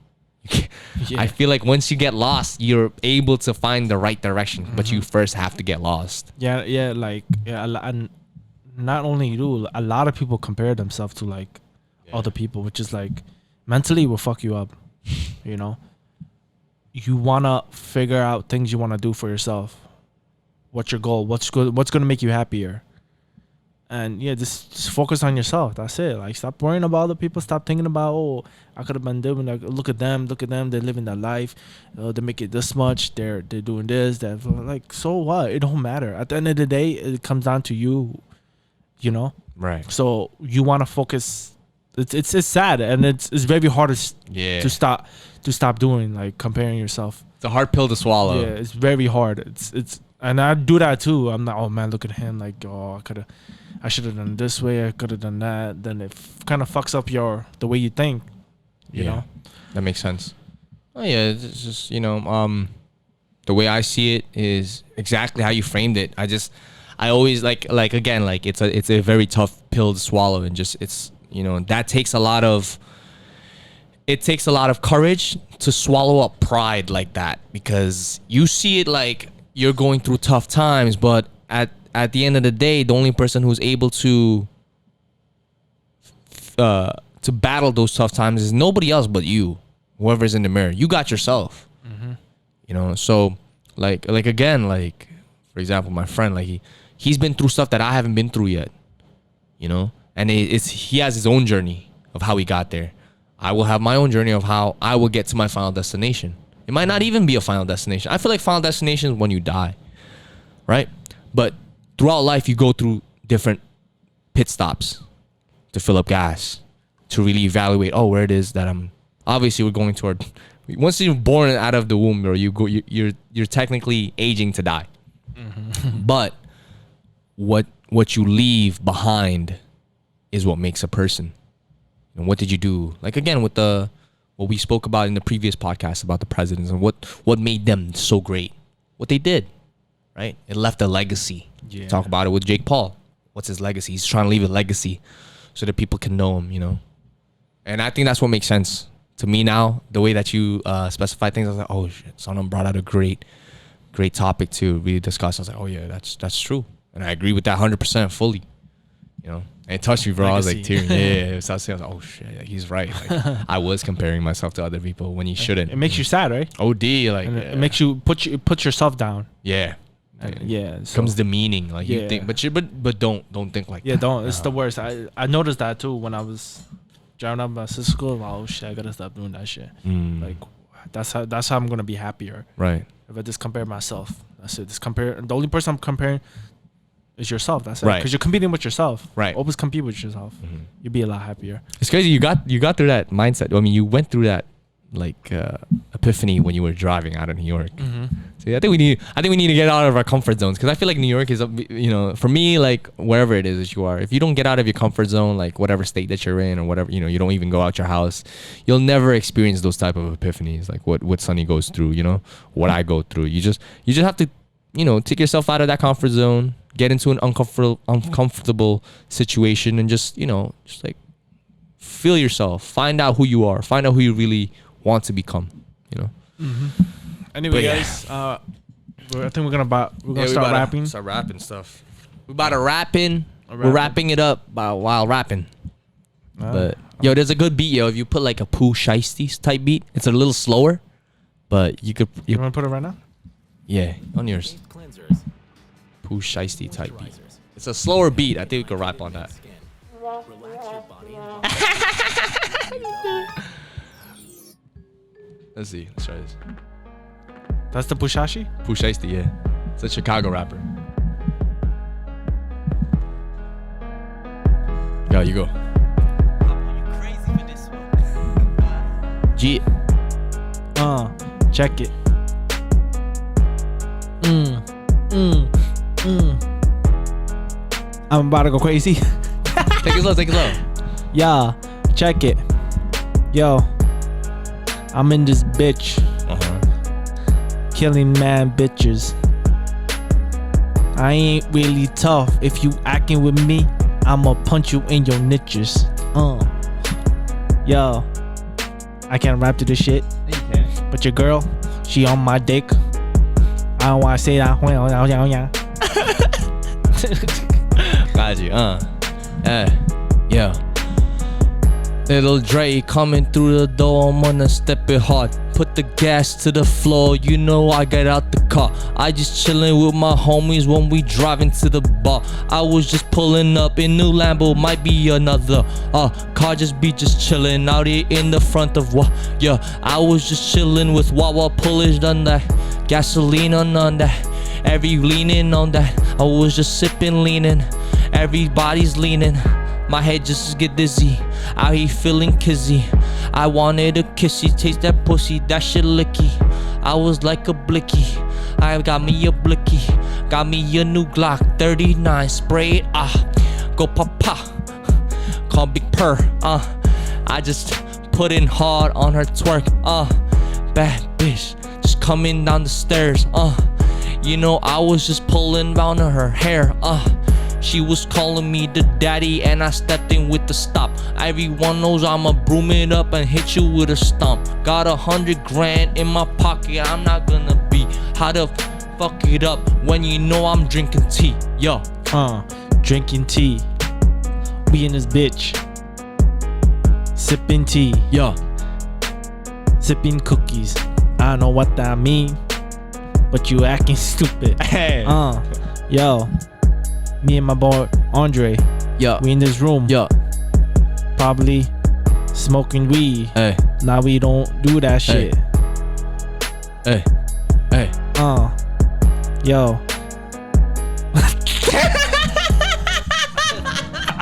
I feel like once you get lost, you're able to find the right direction, but you first have to get lost. And not only you, a lot of people compare themselves to like other people, which is like mentally will fuck you up. You want to figure out things you want to do for yourself. What's your goal? What's going to make you happier? And just focus on yourself. That's it. Like, stop worrying about other people. Stop thinking about, I could have been doing, like, look at them. They're living their life. They make it this much. They're doing this. That. Like, so what? It don't matter. At the end of the day, it comes down to you. Right. So you want to focus. It's sad, and it's very hard to stop doing, like, comparing yourself. It's a hard pill to swallow. Yeah, it's very hard. It's and I do that too. I'm not. Oh man, look at him. Like, I should have done this way. I could have done that. Then it kind of fucks up the way you think. You know. That makes sense. Oh yeah, it's just the way I see it is exactly how you framed it. I always like again, like it's a very tough pill to swallow, and just that takes a lot of courage to swallow up pride like that, because you see it like you're going through tough times, but at the end of the day, the only person who's able to battle those tough times is nobody else but you. Whoever's in the mirror, you got yourself. So like again, like for example, my friend, like he's been through stuff that I haven't been through yet. And he has his own journey of how he got there. I will have my own journey of how I will get to my final destination. It might not even be a final destination. I feel like final destination is when you die, right? But throughout life, you go through different pit stops to fill up gas, to really evaluate, where it is that I'm. Obviously, we're going toward. Once you're born out of the womb, bro, you're technically aging to die. But what you leave behind is what makes a person. And what did you do? Like again, with what we spoke about in the previous podcast about the presidents and what made them so great, what they did, right? It left a legacy. Yeah. Talk about it with Jake Paul. What's his legacy? He's trying to leave a legacy so that people can know him, And I think that's what makes sense to me now. The way that you specify things, I was like, oh shit, someone brought out a great topic to really discuss. I was like, oh yeah, that's true, and I agree with that 100% fully. And it touched me, bro. Legacy. I was like tearing. So I was like, oh shit, he's right. Like I was comparing myself to other people when you shouldn't. It makes you sad, right? OD, like it makes you put yourself down. Yeah. So comes the meaning, like you think, but don't think like that. Don't. It's the worst. I noticed that too when I was driving up my sister's school. Like, oh shit, I gotta stop doing that shit. Like that's how I'm gonna be happier. Right. If I just compare myself, that's it. Just compare. The only person I'm comparing is yourself. That's it. Right. Because you're competing with yourself. Right. Always compete with yourself. You'll be a lot happier. It's crazy. You got through that mindset. I mean, you went through that like epiphany when you were driving out of New York. So I think we need to get out of our comfort zones, because I feel like New York is, for me, like wherever it is that you are, if you don't get out of your comfort zone, like whatever state that you're in or whatever, you don't even go out your house, you'll never experience those type of epiphanies like what Sonny goes through, what I go through. You just have to, take yourself out of that comfort zone, get into an uncomfortable situation, and just like feel yourself, find out who you are, find out who you really want to become. Anyway, guys, I think we're gonna start rapping. Start rapping stuff. We're about to rapping. We're wrapping it up while rapping. But yo, there's a good beat, yo. If you put like a Pooh Shiesty type beat, it's a little slower, but you could. You want to put it right now? Yeah, on yours. Pooh Shiesty type beat. It's a slower beat. I think we could rap on that. Let's see. Let's try this. That's the Pushashi? Pooh Shiesty, yeah. It's a Chicago rapper. you go. You crazy for this one. G. Check it. I'm about to go crazy. Take it slow. Take it slow. Yeah, check it. Yo, I'm in this bitch, killing mad bitches. I ain't really tough. If you acting with me, I'ma punch you in your niches. Yo, I can't rap to this shit, but your girl, she on my dick. I don't wanna say that. Got you. Yeah. Little Dre coming through the door, I'm gonna step it hard. Put the gas to the floor, you know I get out the car. I just chillin' with my homies when we driving to the bar. I was just pulling up in new Lambo, might be another car, just chillin' out here in the front of what? Yeah, I was just chillin' with Wawa pullage on that, gasoline on that, every leaning on that. I was just sippin', leaning, everybody's leaning. My head just get dizzy, out here feeling kizzy. I wanted a kissy, taste that pussy, that shit licky. I was like a blicky, I got me a blicky. Got me a new Glock 39, spray it, go papa. Call Big Purr, I just put in hard on her twerk, bad bitch, just coming down the stairs, you know I was just pulling down her hair, she was calling me the daddy and I stepped in with the stop. Everyone knows I'ma broom it up and hit you with a stomp. Got 100 grand in my pocket, I'm not gonna be how to fuck it up when you know I'm drinking tea. Yo, drinking tea. We in this bitch, sipping tea. Yo, sipping cookies. I don't know what that mean, but you acting stupid. Hey. Yo. Me and my boy Andre, we in this room, probably smoking weed. Hey. Now we don't do that shit. Hey. Yo.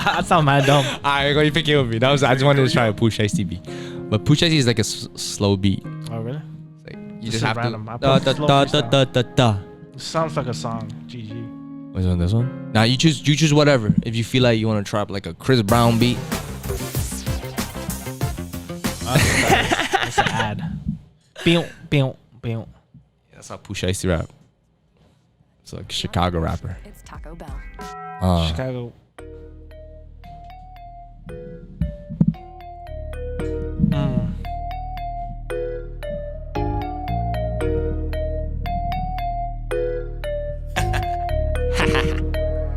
That sound mad dumb. Alright, go, you pick it with me. I just wanted to try a Push Ice beat, but Push Ice is like a slow beat. Oh really? It's like you This just is have random. to. I put slow freestyle. It Sounds like a song. GG. was on this one. Now you choose whatever. If you feel like you want to try like a Chris Brown beat. That's an ad. Pew. That's how Push Ice rap. It's like a Chicago rapper. It's Taco Bell. Chicago.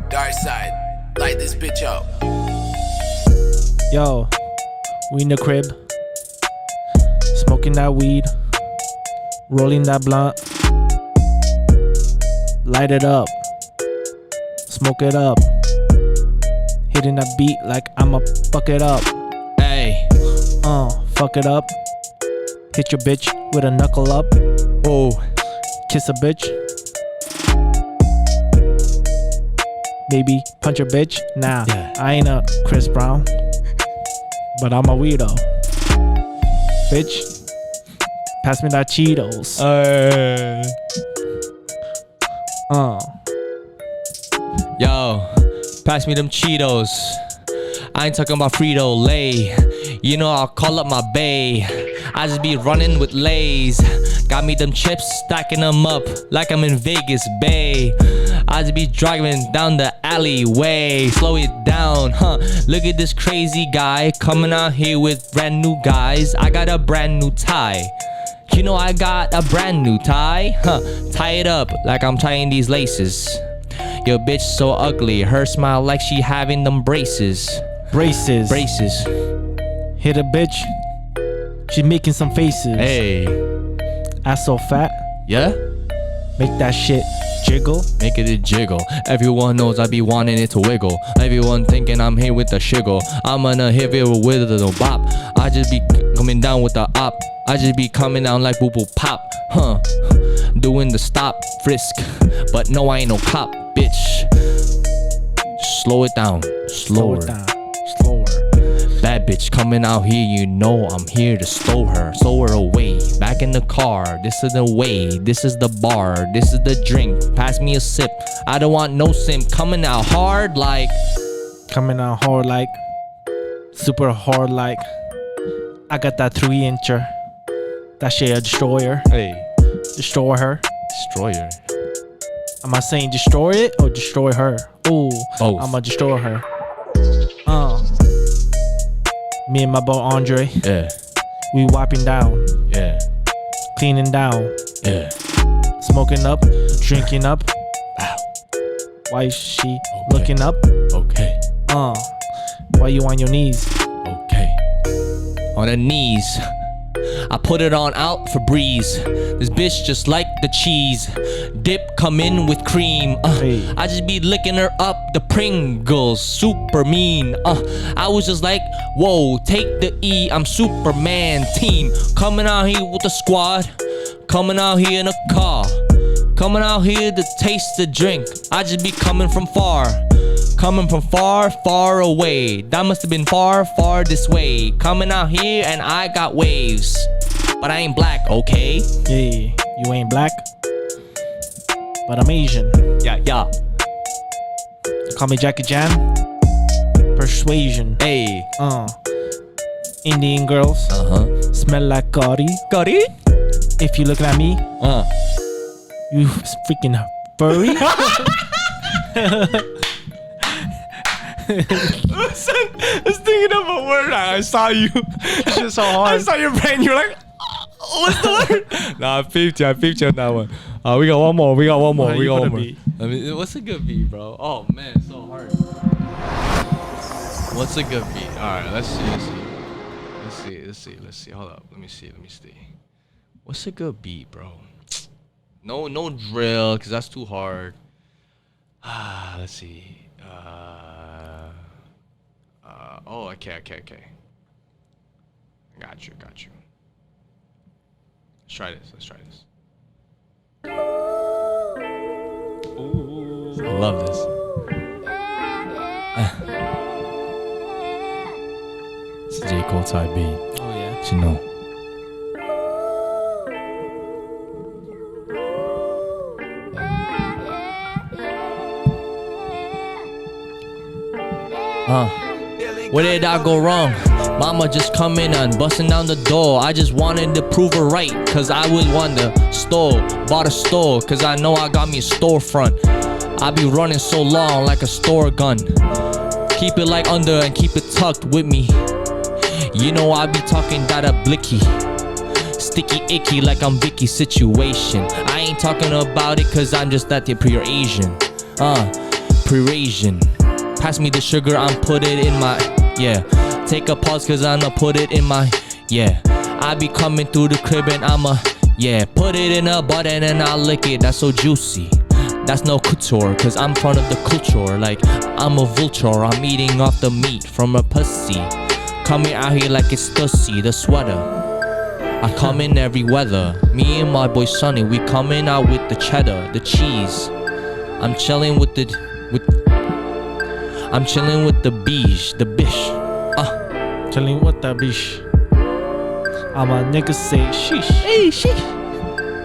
Dark side, light this bitch up. Yo, we in the crib, smoking that weed, rolling that blunt, light it up, smoke it up, hitting that beat like I'ma fuck it up. Hey. Fuck it up, hit your bitch with a knuckle up. Oh. Kiss a bitch. Maybe punch a bitch. Nah, I ain't a Chris Brown, but I'm a weirdo. Bitch, pass me that Cheetos. Yo, pass me them Cheetos. I ain't talking about Frito Lay. You know I'll call up my bae. I just be running with Lays. Got me them chips, stacking them up like I'm in Vegas Bay. I just be driving down the alleyway. Slow it down, look at this crazy guy coming out here with brand new guys. I got a brand new tie. You know I got a brand new tie. Tie it up like I'm tying these laces. Your bitch so ugly, her smile like she having them braces. Braces. Hit a bitch, she making some faces. Hey. Ass so fat, Yeah? make that shit jiggle. Make it a jiggle. Everyone knows I be wanting it to wiggle. Everyone thinking I'm here with the shiggle. I'm gonna hit it with a bop. I just be coming down with the op. I just be coming down like boo boo pop. Doing the stop frisk. But no, I ain't no cop, bitch. Slow it down. Slower. Slow it down. Slower. Bad bitch coming out here, you know I'm here to stow her away. Back in the car, this is the way, this is the bar, this is the drink. Pass me a sip, I don't want no simp. Coming out hard like, Coming out hard like, super hard like. I got that 3-incher. That shit a destroyer. hey, Destroy her. destroyer. Am I saying destroy it or destroy her? Ooh, Both. I'ma destroy her. Me and my boy Andre, Yeah, we wiping down, yeah, cleaning down, yeah. smoking up, drinking up. Ow. Why is she Okay. looking up? Okay, Why you on your knees? okay. On the knees, I put it on out for breeze. This bitch just like the cheese. Dip come in with cream. Hey. I just be licking her up, the Pringles, super mean. I was just like, whoa, take the E, I'm Superman team. Coming out here with the squad, coming out here in a car, coming out here to taste the drink. I just be coming from far. Coming from far, far away. That must have been far, far this way. Coming out here and I got waves. But I ain't black, okay? Hey, you ain't black, but I'm Asian. Yeah, yeah. Call me Jackie Chan. Persuasion. Hey. Indian girls smell like curry. Got it? If you looking at me, you freaking furry. Listen, I was thinking of a word. I saw you. It's just so hard. I saw your brain. You're like, what's the word? Nah, I peeped you on that one. We got one more. We got one more. Nah, We you got put one a more. beat. I mean, what's a good beat, bro? Oh man, it's so hard. What's a good beat? All right, let's see. Hold up. Let me see. What's a good beat, bro? No drill, cause that's too hard. Let's see. Oh, okay. Got you. Let's try this. Ooh. I love this. It's a J. Cole type beat. Oh yeah. You know. Where did I go wrong? Mama just coming and busting down the door. I just wanted to prove her right, cause I was one to store. Bought a store, cause I know I got me a storefront. I be running so long like a store gun. Keep it like under and keep it tucked with me. You know I be talking that a blicky. Sticky icky like I'm Vicky situation. I ain't talking about it cause I'm just that pure Asian. Pre-Asian. Pass me the sugar, I'm put it in my, yeah. Take a pause cause I'ma put it in my, yeah. I be coming through the crib and I'ma, yeah. Put it in a butt and then I'll lick it, that's so juicy. That's no couture, cause I'm front of the culture. Like I'm a vulture, I'm eating off the meat from a pussy. Coming out here like it's Stussy, the sweater. I come in every weather. Me and my boy Sonny, we coming out with the cheddar, the cheese. I'm chilling with the beige, the bish. Chilling with that bitch. I'm a nigga say sheesh. Hey, sheesh.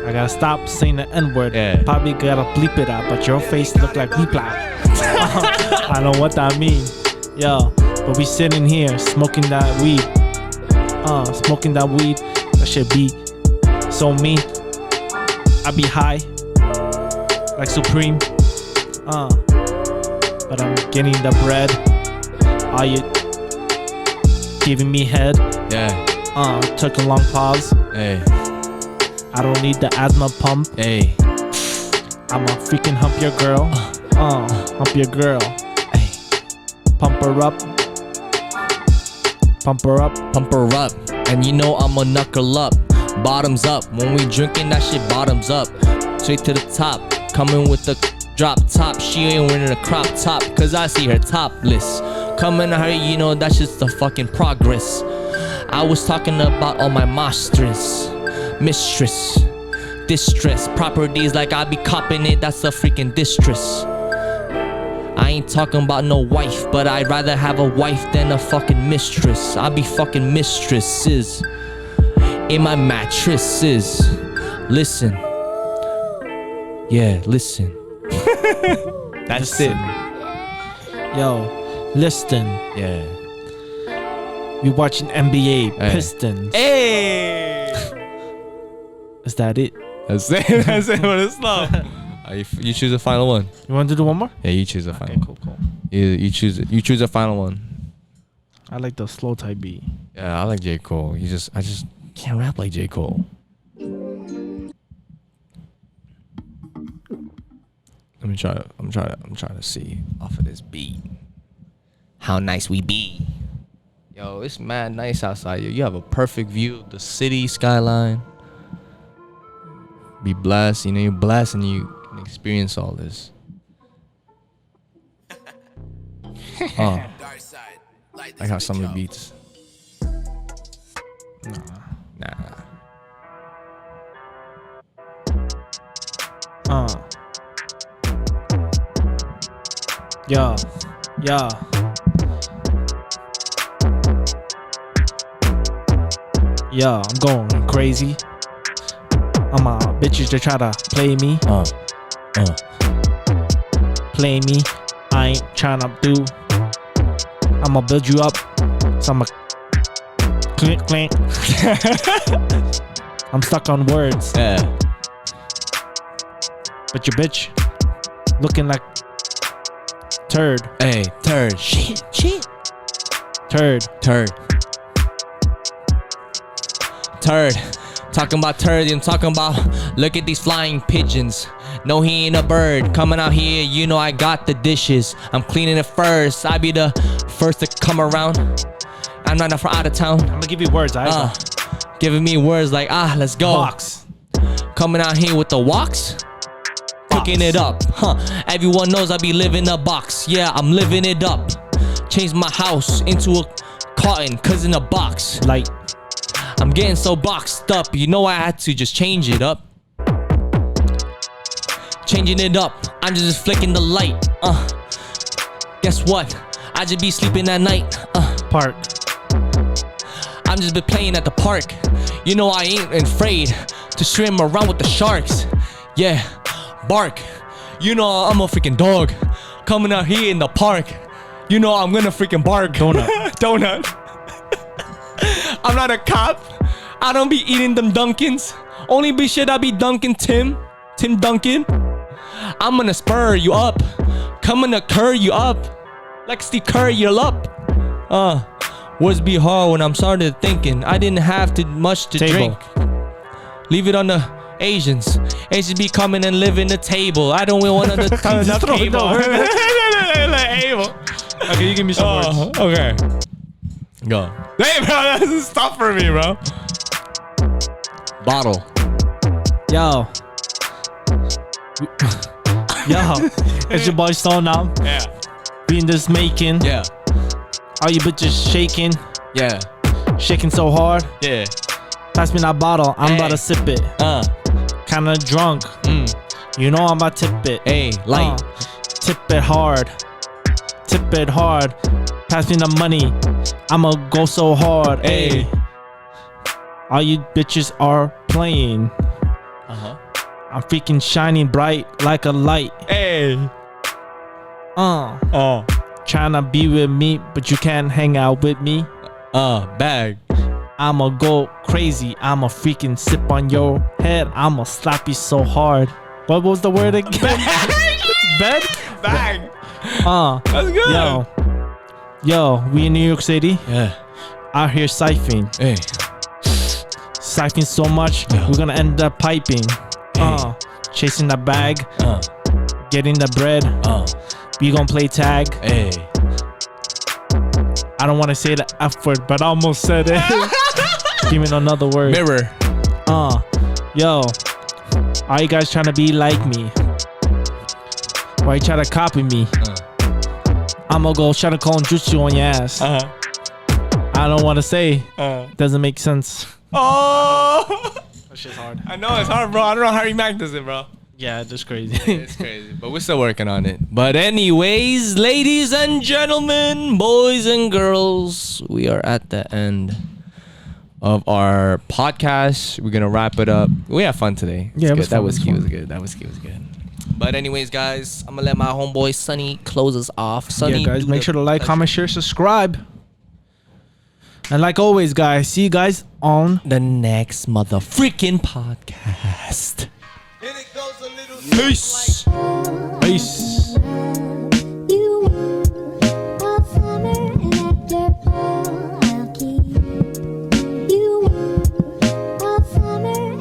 I gotta stop saying the N-word. Yeah. Probably gotta bleep it out, but your face look like bleep out. I know what that mean. Yo, but we sitting here smoking that weed. Smoking that weed. That shit be so mean. I be high, like Supreme. But I'm getting the bread. Are you giving me head? Yeah. Took a long pause. Hey. I don't need the asthma pump. Hey. I'ma freaking hump your girl. Hump your girl. Hey. Pump her up. Pump her up. Pump her up. And you know I'ma knuckle up. Bottoms up. When we drinking that shit bottoms up. Straight to the top. Coming with the drop top. She ain't wearing a crop top, cause I see her topless. Coming at her, you know that's just the fucking progress. I was talking about all my mistress, distress, properties like I be copping it, that's a freaking distress. I ain't talking about no wife, but I'd rather have a wife than a fucking mistress. I be fucking mistresses in my mattresses. Listen. Yeah, listen. That's it. Yo, listen. Yeah. We watching NBA Hey. Pistons. Hey. Is that it? That's it. That's it. But it's not. You choose the final one. You want to do one more? Yeah, you choose the final. Okay, cool. You choose it. You choose the final one. I like the slow type beat. Yeah, I like J. Cole. I just can't rap like J. Cole. I'm trying to see off of this beat how nice we be. Yo, it's mad nice outside. You have a perfect view of the city skyline. Be blessed, you're blessed and you can experience all this. Dark side. Light this I got bitch some of the up. beats. Nah. Yeah. Yeah, I'm going crazy. I'm bitches that try to play me. Play me. I ain't tryna do. I'ma build you up. So I'ma clink clink. I'm stuck on words. Yeah. But your bitch looking like turd. Hey, turd. Shit. Turd. Talking about turd, I'm talking about look at these flying pigeons. No, he ain't a bird. Coming out here, you know I got the dishes. I'm cleaning it first. I be the first to come around. I'm not from out of town. I'm gonna give you words. Giving me words like let's go. Box. Coming out here with the walks. Cooking it up. Everyone knows I be living a box. Yeah, I'm living it up. Changed my house into a cotton, cause in a box. Like, I'm getting so boxed up, you know I had to just change it up. Changing it up, I'm just flicking the light. Guess what? I just be sleeping at night. park. I'm just been playing at the park. You know I ain't afraid to swim around with the sharks. Yeah, bark. You know I'm a freaking dog. Coming out here in the park. You know I'm gonna freaking bark. Donut. I'm not a cop. I don't be eating them Dunkins. Only be shit I be dunking Tim Duncan. I'm gonna spur you up. Coming to curl you up. Like Steve Curry, you're up. Words be hard when I'm started thinking. I didn't have too much to drink. Leave it on the Asians. Asians be coming and living the table. I don't want the table. Okay, you give me some words. Okay. Go. Hey, bro, that's tough for me, bro. Bottle. Yo, it's your boy Stone now. Yeah. We in this making. Yeah. All you bitches shaking. Yeah. Shaking so hard. Yeah. Pass me that bottle. I'm about to sip it. Kinda drunk. You know I'm about to tip it. Hey, light. Tip it hard. Tip it hard. Pass me the money. I'ma go so hard. Hey. All you bitches are playing. I'm freaking shining bright like a light. Hey. Tryna be with me, but you can't hang out with me. Bag. I'ma go crazy. I'ma freaking sip on your head. I'ma slap you so hard. What was the word again? Bed? Bag. That's good. Yo, we in New York City. Yeah. Out here siphoning. Hey. Siphoning so much, we're gonna end up piping. Chasing the bag. Getting the bread. We gonna play tag. Hey. I don't wanna say the F word, but I almost said it. Give me another word. Mirror. Yo, are you guys trying to be like me? Why you try to copy me? I'ma go try to call jutsu on your ass. I don't wanna say. Doesn't make sense. Oh. That shit's hard. I know it's hard, bro. I don't know how Harry Mack does it, bro. Yeah, that's crazy. It's crazy, but we're still working on it. But anyways, ladies and gentlemen, boys and girls, we are at the end of our podcast. We're gonna wrap it up. We had fun today. Yeah, it Good. was That fun, whiskey it was was good. That whiskey was good. But anyways, guys, I'm gonna let my homeboy Sonny close us off. Sonny, Yeah, guys, do make the sure to like, pleasure. comment, share, subscribe. And like always, guys, see you guys on The next motherfreaking podcast. And it goes a little Peace. Peace.